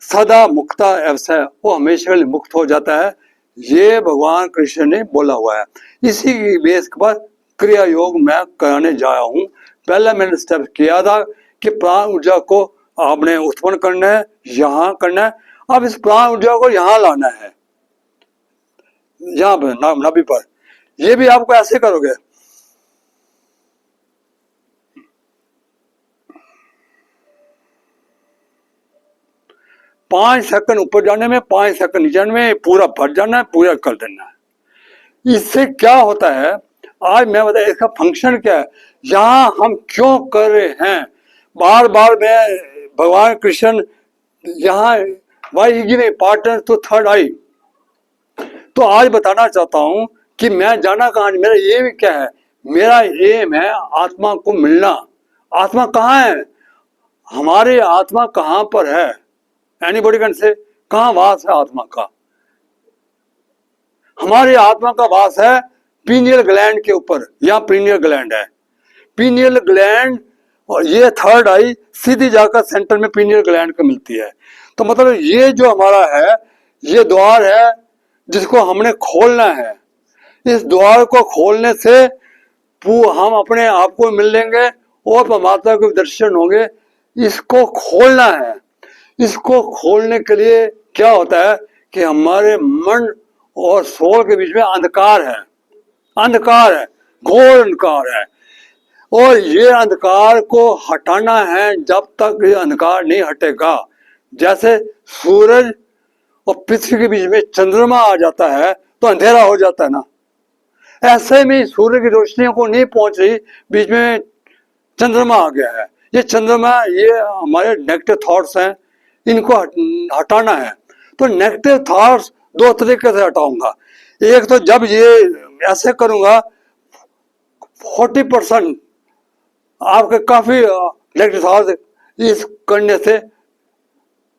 सदा मुक्ता व्यवसाय, वो हमेशा मुक्त हो जाता है। ये भगवान कृष्ण ने बोला हुआ है। इसी की बेस पर क्रिया योग मैं कराने जा रहा हूँ। पहले मैंने स्टेप किया था कि प्राण ऊर्जा को आपने उत्पन्न करना है, यहाँ करना है। अब इस प्राण ऊर्जा को यहाँ लाना है, यहाँ पर नाभि पर। ये भी आपको ऐसे करोगे। पांच सेकंड ऊपर जाने में, 5 सेकंड नीचे जाने में, पूरा भर जाना है, पूरा कर देना है। इससे क्या होता है, आज मैं बता इसका फंक्शन क्या है, यहाँ हम क्यों कर रहे हैं। बार बार मैं भगवान कृष्ण यहाँ why give importance to third eye. तो आज बताना चाहता हूं कि मैं जाना कहाँ, मेरा एम क्या है। मेरा एम है आत्मा को मिलना। आत्मा कहाँ है, हमारी आत्मा कहाँ पर है। एनीबॉडी कैन से, कहाँ वास है आत्मा का। हमारी आत्मा का वास है पीनियल ग्लैंड के ऊपर। यहाँ पीनियल ग्लैंड है, पीनियल ग्लैंड, और ये थर्ड आई सीधी जाकर सेंटर में पीनियल ग्लैंड को मिलती है। तो मतलब ये जो हमारा है, ये द्वार है जिसको हमने खोलना है। इस द्वार को खोलने से हम अपने आप को मिल लेंगे और परमात्मा के दर्शन होंगे। इसको खोलना है। इसको खोलने के लिए क्या होता है कि हमारे मन और सोल के बीच में अंधकार है, अंधकार है, घोर अंधकार है। और ये अंधकार को हटाना है। जब तक ये अंधकार नहीं हटेगा, जैसे सूरज और पृथ्वी के बीच में चंद्रमा आ जाता है तो अंधेरा हो जाता है ना, ऐसे में सूर्य की रोशनी को नहीं पहुंच रही, बीच में चंद्रमा आ गया है। ये चंद्रमा, ये हमारे नेगेटिव थॉट्स हैं, इनको हटाना है। तो नेगेटिव थॉट्स दो तरीके से हटाऊंगा। एक तो जब ये ऐसे करूंगा 40% आपके काफी नेगेटिव थॉट्स इस करने से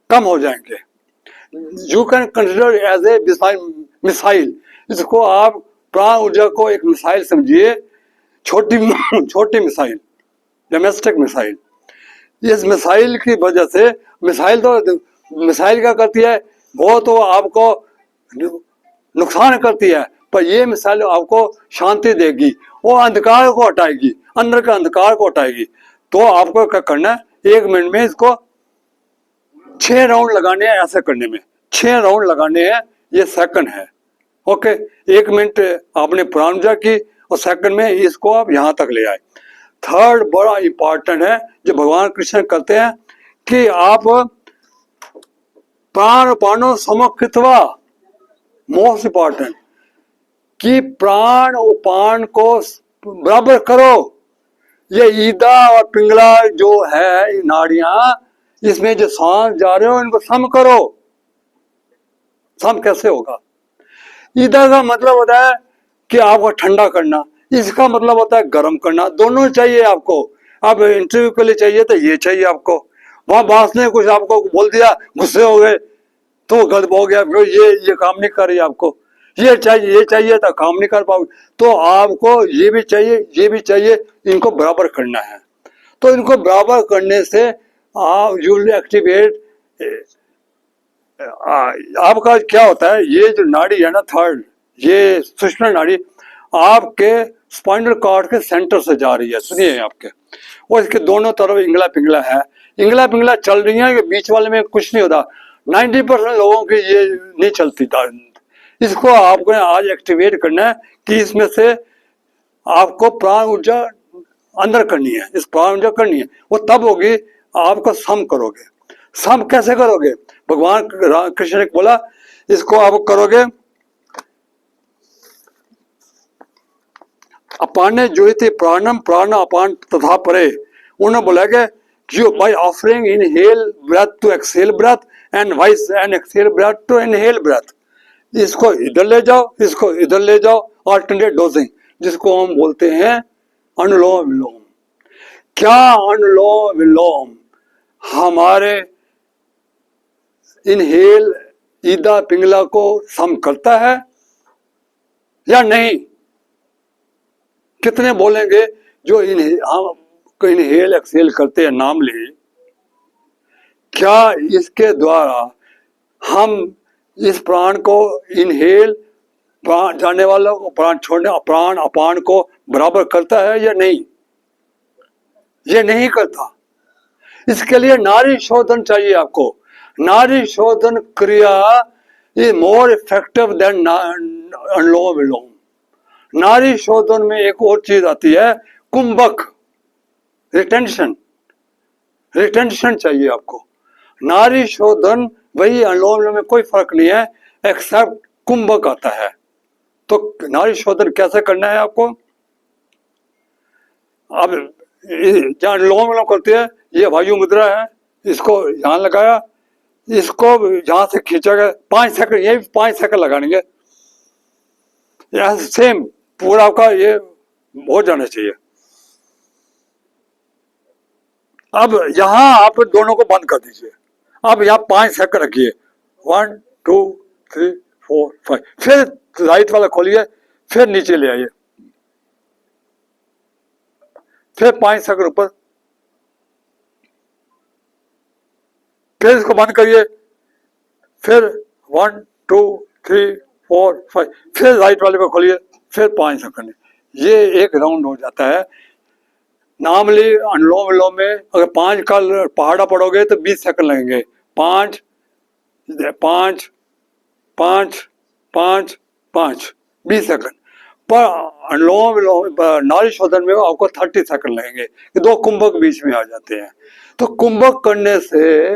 कम हो जाएंगे। You can consider as a missile. इसको आप प्राण ऊर्जा को एक मिसाइल समझिए, छोटी छोटी मिसाइल, डोमेस्टिक मिसाइल। इस मिसाइल की वजह से, मिसाइल क्या करती है, वो तो आपको नुकसान करती है, पर ये मिसाइल आपको शांति देगी, वो अंधकार को हटाएगी, अंदर के अंधकार को हटाएगी। तो आपको क्या करना है, 1 मिनट में इसको 6 राउंड लगाने हैं। ऐसे करने में 6 राउंड लगाने हैं, ये सेकंड है। ओके, 1 मिनट आपने प्राण ऊर्जा की और सेकंड में इसको आप यहां तक ले आए। थर्ड बड़ा इंपॉर्टेंट है जो भगवान कृष्ण करते हैं कि आप प्राण पानो समकृत्वा, मोस्ट इंपॉर्टेंट, कि प्राण उपान को बराबर करो। ये ईदा और पिंगला जो है नाड़ियां, इसमें जो सांस जा रहे हो इनको सम करो। सम कैसे होगा, ईदा का मतलब होता है कि आपको ठंडा करना, इसका मतलब होता है गर्म करना। दोनों चाहिए आपको। आप इंटरव्यू के लिए चाहिए तो ये चाहिए आपको। वहां बॉस ने कुछ आपको बोल दिया, गुस्से हो गए तो गड़बड़ हो गया, ये काम नहीं कर रही आपको, ये चाहिए तो काम नहीं कर पाओगे। तो आपको ये भी चाहिए, ये भी चाहिए, इनको बराबर करना है। तो इनको बराबर करने से आप यू विल एक्टिवेट। आपका क्या होता है, ये जो नाड़ी है ना थर्ड, ये सूक्ष्म नाड़ी आपके स्पाइनल कॉर्ड के सेंटर से जा रही है, सुनिए आपके, और इसके दोनों तरफ इंगला पिंगला है, इंगला पिंगला चल रही है। बीच वाले में कुछ नहीं होता। 90% लोगों की ये नहीं चलती। इसको आपको आज एक्टिवेट करना है कि इसमें से आपको प्राण ऊर्जा अंदर करनी है, इस प्राण ऊर्जा करनी है। वो तब होगी आपको सम करोगे। सम कैसे करोगे, भगवान कृष्ण ने बोला इसको आप करोगे अपाने जोईते प्राणम प्राण अपान तथा परे। उन्होंने बोला कि you by offering inhale breath to exhale breath and vice and exhale breath to inhale breath, इसको इधर ले जाओ, इसको इधर ले जाओ, अल्टरनेट डोजिंग, जिसको हम बोलते हैं अनुलोम विलोम। क्या अनुलोम विलोम हमारे इनहेल ईदा पिंगला को सम करता है या नहीं? कितने बोलेंगे जो हम इनहेल एक्सहेल करते हैं, नाम ले, क्या इसके द्वारा हम इस प्राण को इनहेल, प्राण जाने वाला को प्राण छोड़ने, प्राण अपान को बराबर करता है या नहीं? ये नहीं करता। इसके लिए नाड़ी शोधन चाहिए आपको। नाड़ी शोधन क्रिया इज मोर इफेक्टिव देन अनुलोम विलोम। नाड़ी शोधन में एक और चीज आती है, कुंभक, रिटेंशन। रिटेंशन चाहिए आपको। नाड़ी शोधन वही, अनुलोम विलोम में कोई फर्क नहीं है, एक्सेप्ट कुंभक आता है। तो नाड़ी शोधन कैसे करना है आपको? अब जहाँ अनुलोम विलोम करते हैं, ये वायु मुद्रा है, इसको यहाँ लगाया, इसको यहाँ से खींचा गया, 5 सेकंड, ये 5 सेकंड लगाएंगे, यहाँ सेम पूरा आपका ये हो जाना चाहिए। अब यहाँ आप दोनों को बंद कर दीजिए। अब यहाँ 5 सेकंड रखिए, 1 2 3 4 5, फिर राइट वाला खोलिए, फिर नीचे ले आइए, फिर 5 सेकंड ऊपर, फिर इसको बंद करिए, फिर 1 2 3 4 5, फिर राइट वाले को खोलिए, फिर 5 सेकंड। ये एक राउंड हो जाता है। नॉर्मली अनुलोम विलोम में अगर 5 का पहाड़ा पढ़ोगे तो 20 सेकंड लगेंगे। 5 5 5 5 5, 20 सेकंड। पर अनुलोम विलोम नाड़ी शोधन में आपको 30 सेकंड लगेंगे, कि 2 कुंभक बीच में आ जाते हैं। तो कुंभक करने से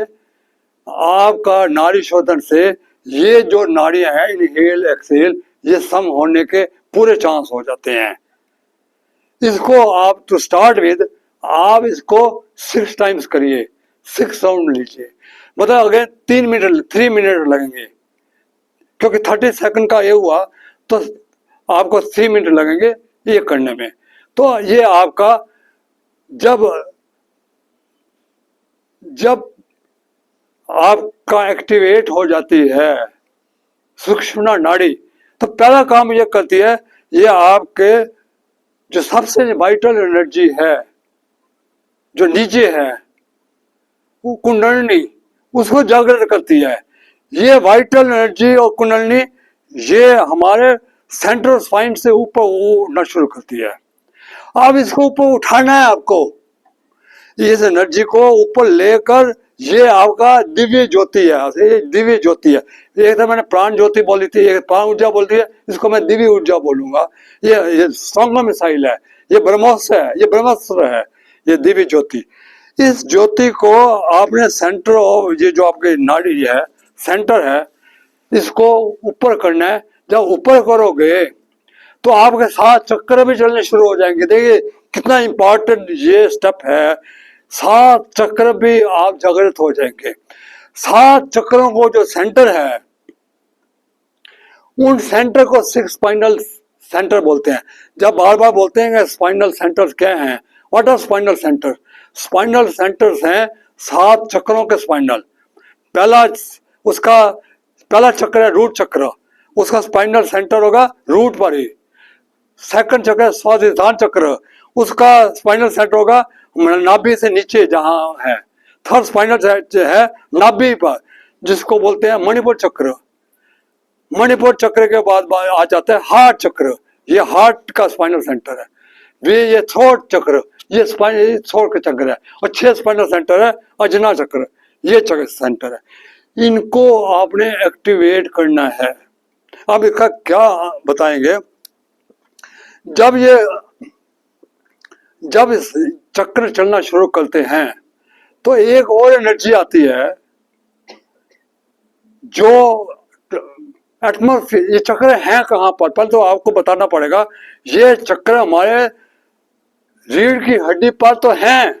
आपका नाड़ी शोधन से ये जो नाड़ियां हैं, इनहेल एक्सेल, ये सम होने के पूरे चांस हो जाते हैं। इसको आप टू स्टार्ट विद, आप इसको 6 टाइम्स करिए, 6 राउंड लीजिए। मतलब अगर 3 मिनट लगेंगे, क्योंकि 30 सेकंड का ये हुआ तो आपको 3 मिनट लगेंगे ये करने में। तो ये आपका जब आपका एक्टिवेट हो जाती है सूक्ष्म नाड़ी, तो पहला काम ये करती है, ये आपके जो सबसे वाइटल एनर्जी है, जो नीचे है, वो कुंडलिनी, उसको जागृत करती है। ये वाइटल एनर्जी और कुंडलिनी ये हमारे सेंट्रल स्पाइन से ऊपर उड़ना शुरू करती है। अब इसको ऊपर उठाना है आपको, इस एनर्जी को ऊपर लेकर, ये आपका दिव्य ज्योति है। ये दिव्य ज्योति है। एक तो मैंने प्राण ज्योति बोली थी, एक प्राण ऊर्जा बोलती है, इसको मैं दिव्य ऊर्जा बोलूंगा। ये स्ट्रॉन्ग मिसाइल है, ये ब्रह्मोस्त्र है, ये ब्रह्मास्त्र है, ये दिव्य ज्योति। इस ज्योति को आपने सेंटर ऑफ, ये जो आपकी नाड़ी है, सेंटर है, इसको ऊपर करना है। जब ऊपर करोगे तो आपके 7 चक्र भी चलने शुरू हो जाएंगे। देखिए कितना इंपॉर्टेंट ये स्टेप है। 7 चक्र भी आप जागृत हो जाएंगे। 7 चक्रों को जो सेंटर है, उन सेंटर को 6 स्पाइनल सेंटर बोलते हैं। जब बार बार बोलते हैं कि स्पाइनल सेंटर क्या हैं, what are spinal centre? Spinal centres हैं 7 चक्रों के स्पाइनल। पहला चक्र है रूट चक्र, उसका स्पाइनल सेंटर होगा रूट पर ही। सेकंड चक्र है स्वादिष्ठान चक्र, उसका स्पाइनल सेंटर होगा नाभि से नीचे जहां है। थर्ड स्पाइनल है नाभि पर, जिसको बोलते हैं मणिपुर चक्र। मणिपुर चक्र के बाद आ जाता है हार्ट चक्र, ये हार्ट का स्पाइनल सेंटर है। ये थ्रोट चक्र, ये स्पाइन थ्रोट का चक्र है। और 6 स्पाइनल सेंटर है अजना चक्र, ये चक्र सेंटर है। इनको आपने एक्टिवेट करना है। अब इसका क्या बताएंगे? जब इस चक्र चलना शुरू करते हैं तो एक और एनर्जी आती है जो एटमॉस्फेयर। ये चक्र है कहाँ पर तो आपको बताना पड़ेगा। ये चक्र हमारे रीढ़ की हड्डी पर तो हैं,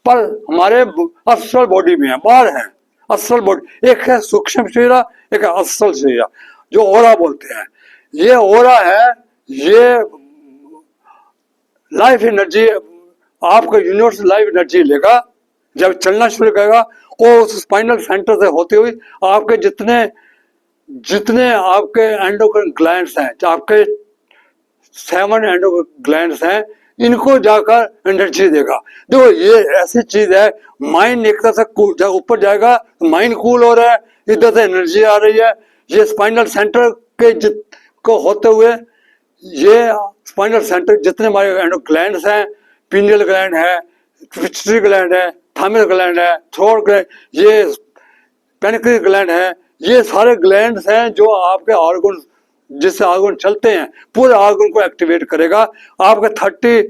पर हमारे असल बॉडी में है, बाहर है असल बॉडी। एक है सूक्ष्म शरीर, एक है असल शरीर, जो ओरा बोलते हैं। ये ओरा है, ये लाइफ एनर्जी, आपका यूनिवर्स लाइफ एनर्जी लेगा। जब चलना शुरू करेगा और उस स्पाइनल सेंटर से होते हुए आपके जितने आपके एंडोक्राइन ग्लैंड्स हैं, आपके 7 एंडोक्राइन ग्लैंड्स हैं, इनको जाकर एनर्जी देगा। देखो ये ऐसी चीज है, माइंड एक तरह से जब ऊपर जाएगा तो माइंड कूल हो रहा है, इधर से एनर्जी आ रही है, ये स्पाइनल सेंटर के को होते हुए ये स्पाइनल सेंटर जितने हमारे ग्लैंड्स हैं, पीनियल ग्लैंड है, पिट्यूटरी ग्लैंड है, थायमस ग्लैंड है, थ्रोट ग्लैंड, ये पेनिक्रिस ग्लैंड है, ये सारे ग्लैंड्स हैं जो आपके ऑर्गन, जिससे ऑर्गन चलते हैं, पूरे ऑर्गन को एक्टिवेट करेगा। आपके 30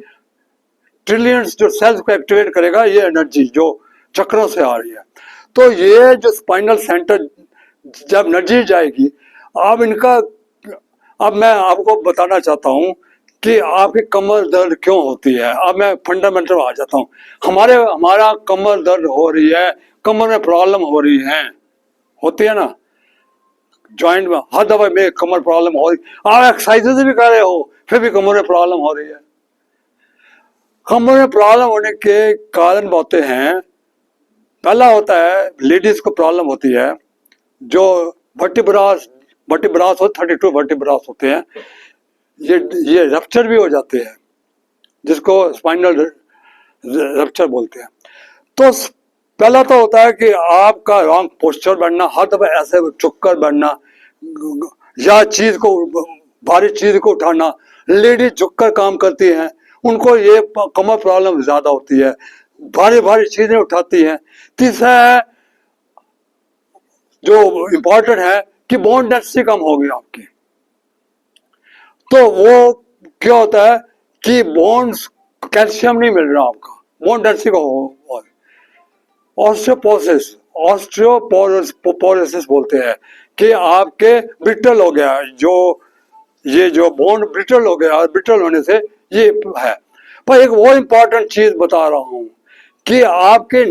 ट्रिलियंस जो सेल्स को एक्टिवेट करेगा, ये एनर्जी जो चक्रों से आ रही है। तो ये जो स्पाइनल सेंटर जब एनर्जी जाएगी, अब मैं आपको बताना चाहता हूँ कि आपकी कमर दर्द क्यों होती है। अब मैं फंडामेंटल आ जाता हूँ। हमारा कमर दर्द हो रही है, कमर में प्रॉब्लम हो रही है, होती है ना, जॉइंट में हर दफा में कमर प्रॉब्लम हो रही, आप एक्सरसाइजेस भी कर रहे हो फिर भी कमर में प्रॉब्लम हो रही है। कमर में प्रॉब्लम होने के कारण होते हैं, पहला होता है लेडीज को प्रॉब्लम होती है जो वर्टिब्रास हो, 32 वर्टिब्रास होते हैं, ये रप्चर भी हो जाते हैं, जिसको स्पाइनल रप्चर बोलते हैं। तो पहला तो होता है कि आपका रॉन्ग पोस्चर बनना, हर दफा ऐसे चुककर बैठना या भारी चीज को उठाना। लेडीज झुककर काम करती हैं, उनको ये कमर प्रॉब्लम ज्यादा होती है, भारी भारी चीजें उठाती हैं। तीसरा है जो इम्पोर्टेंट है कि बोन डेंसिटी कम होगी आपकी। तो वो क्या होता है कि बोन्स कैल्शियम नहीं मिल रहा आपका, बोन डेंसिटी का हो। ऑस्टियोपोरोसिस बोलते हैं कि आपके ब्रिटल हो गया, जो बोन ब्रिटल हो गया, और ब्रिटल होने से ये है। पर एक वो इम्पोर्टेंट चीज बता रहा हूं कि आपके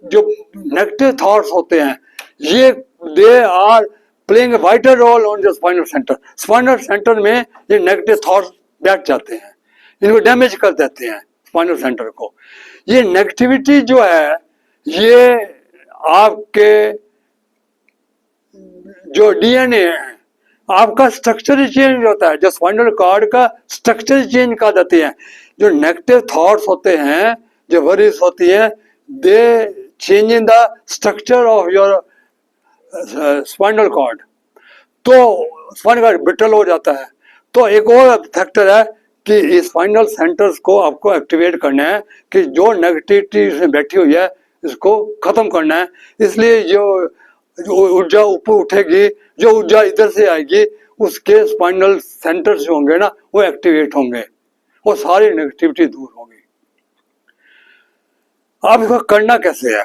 जो नेगेटिव थॉट्स होते हैं, ये they are playing vital role on the spinal centre. Spinal centre में ये नेगेटिव थॉट्स बैठ जाते हैं, इनको डैमेज कर देते हैं स्पाइनल सेंटर को। ये नेगेटिविटी जो है, ये आपके जो डीएनए है, आपका स्ट्रक्चर चेंज होता है, जो स्पाइनल कॉर्ड का स्ट्रक्चर चेंज कर देते हैं। जो नेगेटिव थॉट्स होते हैं, जो वरीज होती है, they change in the structure of your spinal cord. तो स्पाइनल कॉर्ड ब्रिटल हो जाता है। तो एक और फैक्टर है कि स्पाइनल सेंटर्स को आपको एक्टिवेट करना है, कि जो नेगेटिविटी इसमें बैठी हुई है इसको खत्म करना है। इसलिए जो ऊर्जा ऊपर उठेगी, जो ऊर्जा इधर से आएगी, उसके स्पाइनल सेंटर्स जो होंगे ना, वो एक्टिवेट होंगे और सारी नेगेटिविटी दूर होगी। अब इसको करना कैसे है?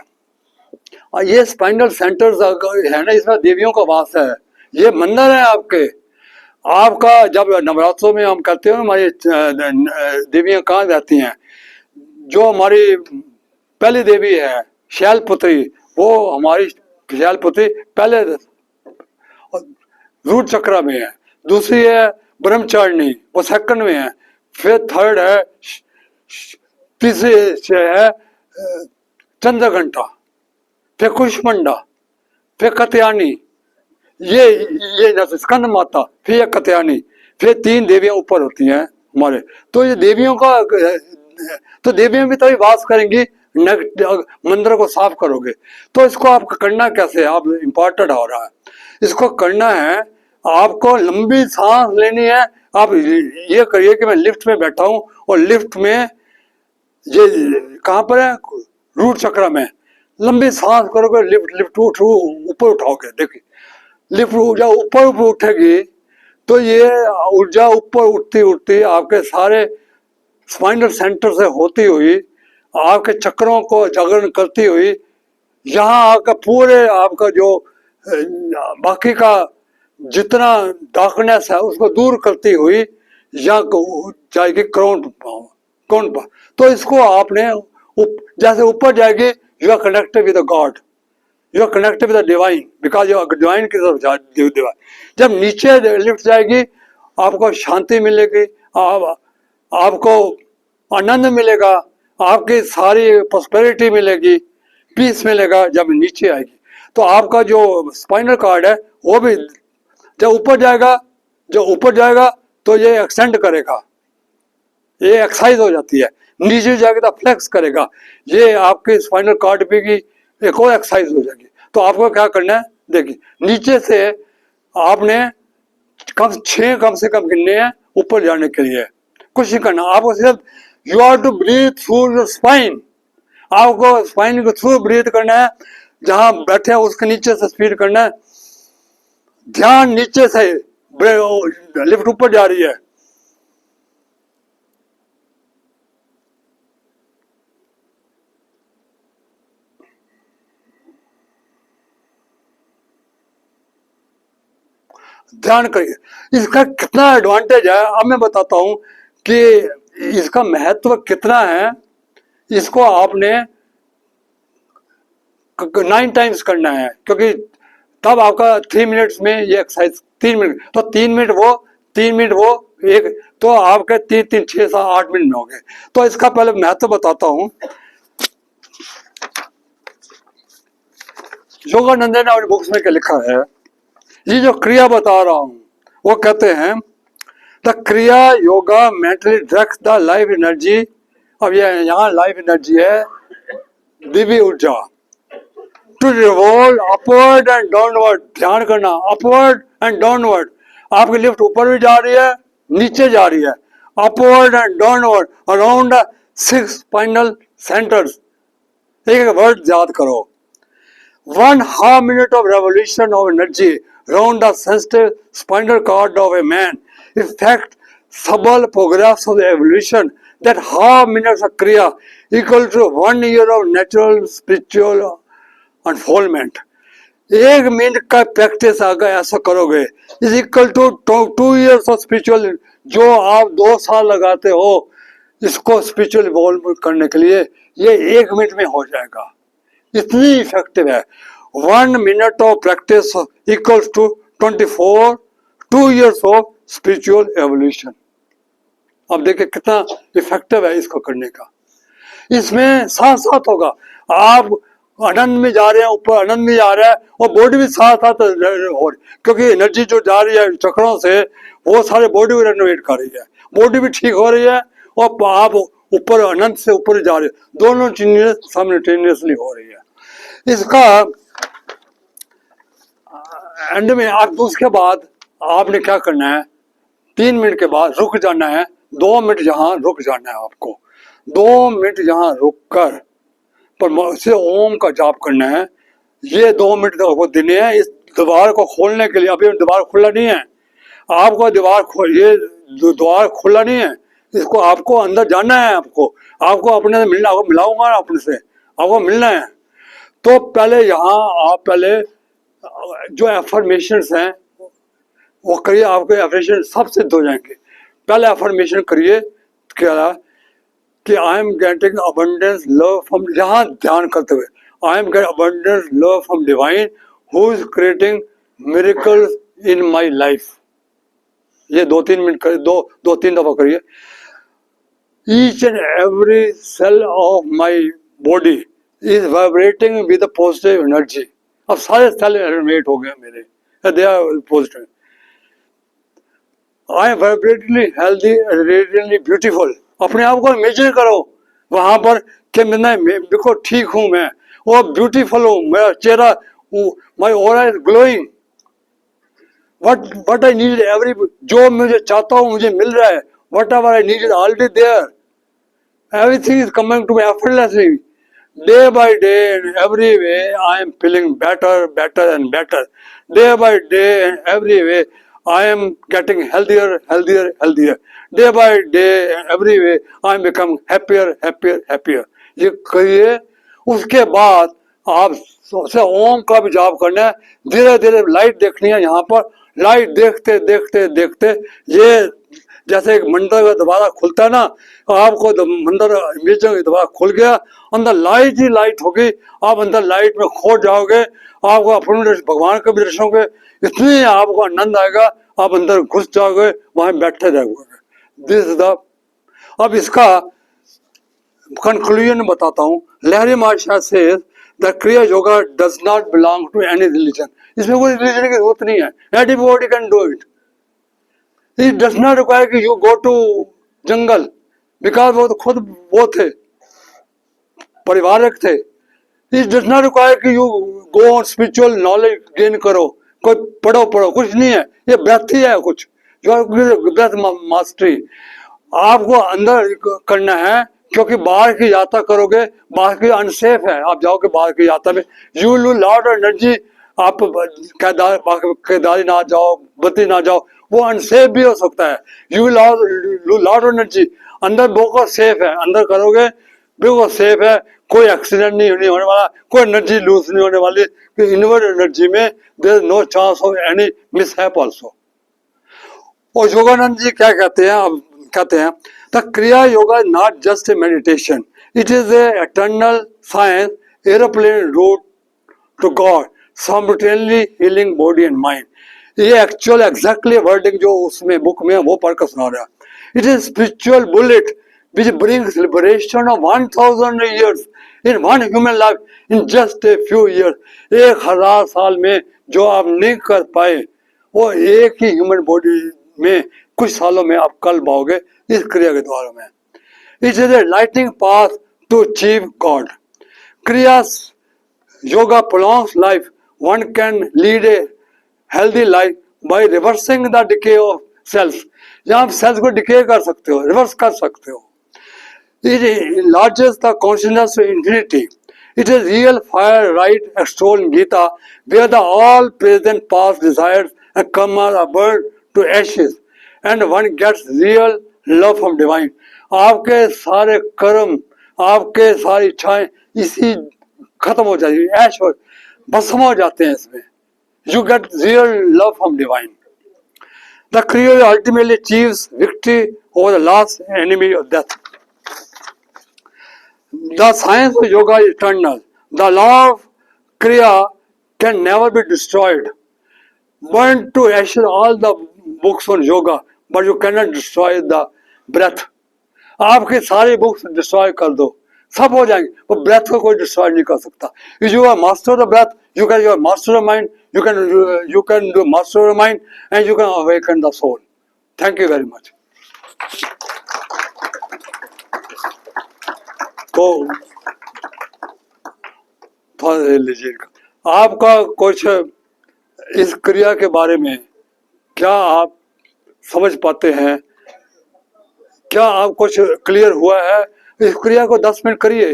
ये स्पाइनल सेंटर्स है ना, इसमें देवियों का वास है, ये मंदिर है आपका। जब नवरात्रों में हम कहते हैं हमारी देवियां कहाँ रहती हैं, जो हमारी पहली देवी है शैलपुत्री, वो हमारी शैलपुत्री पहले रूट चक्र में है। दूसरी है ब्रह्मचारिणी, वो सेकंड में है। फिर थर्ड है, तीसरी है चंद्रघंटा, फिर कुष्मंडा, फिर कत्यानी, ये स्कंद माता, फिर ये कत्यानी, फिर 3 देवियां ऊपर होती हैं हमारे। तो ये देवियों का, तो देवियां भी तभी वास करेंगी मंदिर को साफ करोगे। तो इसको आपको करना कैसे है? आप इम्पोर्टेंट हो रहा है, इसको करना है आपको लंबी सांस लेनी है। आप ये करिए कि मैं लिफ्ट में बैठा हूं और लिफ्ट में ये कहां पर है, रूट चक्र में, लंबी सांस करोगे, लिफ्ट ऊपर उठाओगे। देखिए लिफ्ट ऊर्जा ऊपर उठेगी, तो ये ऊर्जा ऊपर उठती उठती आपके सारे स्पाइनल सेंटर से होती हुई आपके चक्रों को जागरण करती हुई, यहाँ आकर पूरे आपका जो बाकी का जितना डार्कनेस है उसको दूर करती हुई यहाँ जाएगी क्राउन पर। तो इसको आपने जैसे ऊपर जाएगी, you are connected with God, you are connected with divine, because you are divine की तरफ डिवाइन। जब नीचे लिफ्ट जाएगी, आपको शांति मिलेगी, आपको आनंद मिलेगा, आपकी सारी प्रॉस्पेरिटी मिलेगी, पीस मिलेगा जब नीचे आएगी। तो आपका जो स्पाइनल कॉर्ड है वो भी जब ऊपर जाएगा तो ये एक्सटेंड करेगा, ये एक्सरसाइज हो जाती है। नीचे जाएगा तो फ्लेक्स करेगा, ये आपके स्पाइनल कॉर्ड पे की एक और एक्सरसाइज हो जाएगी। तो आपको क्या करना है, देखिए नीचे से आपने कम से कम गिनने हैं ऊपर जाने के लिए। कुछ नहीं करना आपको, सिर्फ you are to breathe through your spine. आपको स्पाइन को थ्रू ब्रीथ करना है, जहां बैठे हैं उसके नीचे से स्पीड करना है। ध्यान नीचे से, लिफ्ट ऊपर जा रही है। ध्यान करिए। इसका कितना एडवांटेज है अब मैं बताता हूं कि इसका महत्व कितना है। इसको आपने 9 टाइम्स करना है, क्योंकि तब आपका 3 मिनट्स में ये एक्सरसाइज 3 मिनट, तो 3 मिनट वो एक, तो आपके 3 6 7 8 मिनट में हो गए। तो इसका पहले महत्व बताता हूं। योगानंद ने अपनी बुक्स में क्या लिखा है, ये जो क्रिया बता रहा हूं वो कहते हैं the kriya yoga mentally directs the life energy. अब ये यहाँ लाइफ एनर्जी है, दिव्य ऊर्जा, to revolve upward and downward. ध्यान करना, अपवर्ड एंड डाउनवर्ड। आपकी लिफ्ट ऊपर भी जा रही है, नीचे जा रही है। Upward and downward around 6 spinal centres. एक वर्ड याद करो, 1/2 minute of revolution of energy around the sensitive spinal cord of a man effect subtle progress of the evolution. That half minutes of kriya equal to 1 year of natural spiritual unfoldment. 1 minute का practice अगर ऐसा करोगे is equal to 2 years of spiritual। जो आप 2 साल लगाते हो इसको स्पिरिचुअल इवॉल्व करने के लिए, ये 1 मिनट में हो जाएगा। इतनी इफेक्टिव है। 1 minute of practice equals to 2 years of spiritual evolution. अब देखिए कितना इफेक्टिव है इसको करने का। इसमें साथ साथ होगा, आप आनंद में जा रहे हैं, ऊपर आनंद में जा रहा है और बॉडी भी साथ साथ हो रही, क्योंकि एनर्जी जो जा रही है चक्रों से वो सारे बॉडी को रेनोवेट कर रही है, बॉडी भी ठीक हो रही है और आप ऊपर अनंत से ऊपर जा रहे हैं। दोनों चीजें साइमल्टेनियसली हो रही है। इसका एंड में आप उसके बाद आपने क्या करना है, 3 मिनट के बाद रुक जाना है। 2 मिनट जहां रुक जाना है आपको, 2 मिनट जहां रुक कर पर से ओम का जाप करना है। ये 2 मिनट आपको देने हैं इस द्वार को खोलने के लिए। अभी द्वार खुला नहीं है, आपको ये द्वार खुला नहीं है, इसको आपको अंदर जाना है। आपको अपने से मिलना, आपको मिलाऊंगा ना अपने से, आपको मिलना है। तो पहले यहाँ आप पहले जो एफर्मेशंस हैं वो करिए, आपके एफर्मेशन सब सिद्ध हो जाएंगे। पहले एफर्मेशन करिए क्या कि I am getting abundance love from, यहाँ ध्यान करते हुए I am getting abundance love from divine who is creating miracles in my life. ये 2-3 मिनट करिए, 2-3 दफा करिए। Each and every cell of my body is vibrating with positive energy. अब सारे सेल एलिवेट हो गए मेरे, they are positive. I am vibrately healthy, radiantly beautiful. अपने आप को इमेजिन करो वहां पर कि मैं देखो ठीक हूं, मैं वो ब्यूटीफुल हूं, मेरा चेहरा, my aura is glowing. What I need every, जो मुझे चाहता हूं मुझे मिल रहा है। Whatever I need is already there, everything is coming to me effortlessly. Day by day in every way I am feeling better and better. Day by day in every way I am getting healthier. Day by day in every way I am becoming happier. ये करिए। उसके बाद आप सबसे ओम का भी जाप करना है। धीरे धीरे लाइट देखनी है। यहाँ पर लाइट देखते देखते देखते ये जैसे एक मंदिर का दरवाजा खुलता है ना, आपको मंदिर म्यूजियम दरवाजा खुल गया, अंदर लाइट ही लाइट होगी, आप अंदर लाइट में खो जाओगे। आपको अपने भगवान के भी दर्शन होंगे, इतनी आपको आनंद आएगा, आप अंदर घुस जाओगे, वहां बैठे रहोगे। दिस द, अब इसका कंक्लूजन बताता हूँ। लहरी महाशय से the kriya yoga does not belong to any religion. इसमें कोई रिलीजन की जरूरत नहीं है, anybody can do it. It does not require कि you go to jungle, because वो तो खुद वो थे, परिवारक थे। It does not require कि you go on spiritual knowledge gain करो, कोई पढ़ो पढ़ो कुछ नहीं है, ये ब्रेथ ही है कुछ, जो ब्रेथ मास्टरी आपको अंदर करना है, क्योंकि बाहर की यात्रा करोगे, बाहर की अनसेफ है, आप जाओगे बाहर की यात्रा में, यू लू लॉट एनर्जी, आप केदारी ना जाओ, बद्री ना जाओ, वो अनसेफ भी हो सकता है, यू लू लॉट एनर्जी, अंदर बिल्कुल सेफ है, अंदर करोगे बिल्कुल सेफ है, कोई एक्सीडेंट नहीं होने वाला, कोई एनर्जी लूज नहीं होने वाली, इनवर्ड एनर्जी में there is no chance of any mishap also. और योगानंद जी क्या कहते हैं, अब कहते हैं the kriya yoga is not just a meditation, it is a eternal science, aeroplane route to God, simultaneously healing body and mind. ये एक्चुअल एग्जैक्टली वर्डिंग जो उसमें बुक में वो पढ़कर सुना रहा है। It is spiritual bullet which brings liberation of 1000 years in one human life in just a few years। 1000 साल में जो आप नहीं कर पाए वो एक ही ह्यूमन बॉडी में कुछ सालों में आप कर पाओगे इस क्रिया के द्वारा में। It is a lightning path to achieve God. Kriya yoga prolongs life, one can lead a healthy life by reversing the decay of cells। जहाँ आप सेल्स को डिके कर सकते हो, रिवर्स कर सकते हो। It enlarges the consciousness to infinity। It is real fire right extolled in Gita, where the all-present past desires and karmas are burned to ashes, and one gets real love from divine। आपके सारे कर्म, आपके सारी इच्छाएं इसी खत्म हो जाती है, ऐश हो भस्म हो जाते हैं इसमें। You get real love from divine। The Kriya ultimately achieves victory over the last enemy of death। The science of yoga is eternal। The law of Kriya can never be destroyed। Burn to ashes all the books on yoga, but you cannot destroy the breath। आपके सारे books destroy कर दो, सब हो जाएंगे, पर breath को कोई डिस्ट्रॉय नहीं कर सकता। If you are master of breath, you can master of mind, you can do master of mind and you can awaken the soul। Thank you very much। तो थोड़ा देर लीजिए, आपका कुछ इस क्रिया के बारे में क्या आप समझ पाते हैं, क्या आप कुछ क्लियर हुआ है? इस क्रिया को 10 मिनट करिए,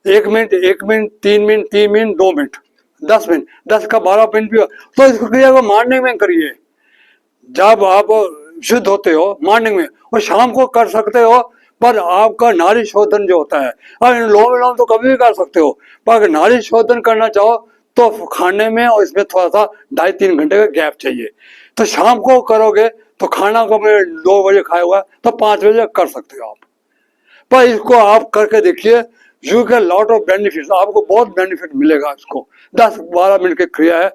1 minute, 1 minute, 3 minute, 3 minute, 2 minute, 10 minute, 10 का 12 मिनट भी हो, तो इस क्रिया को मॉर्निंग में करिए, जब आप शुद्ध होते हो मॉर्निंग में, और शाम को कर सकते हो, पर आपका नारी शोधन जो होता है, और लोम विलोम तो कभी भी कर सकते हो, पर अगर नारी शोधन करना चाहो तो खाने में और इसमें थोड़ा सा 2.5-3 घंटे का गैप चाहिए। तो शाम को करोगे तो खाना को मैं 2 बजे खाया हुआ तो 5 बजे कर सकते हो आप, पर इसको आप करके देखिए, you can lot of benefit, आपको बहुत बेनिफिट मिलेगा। इसको 10-12 मिनट की क्रिया है,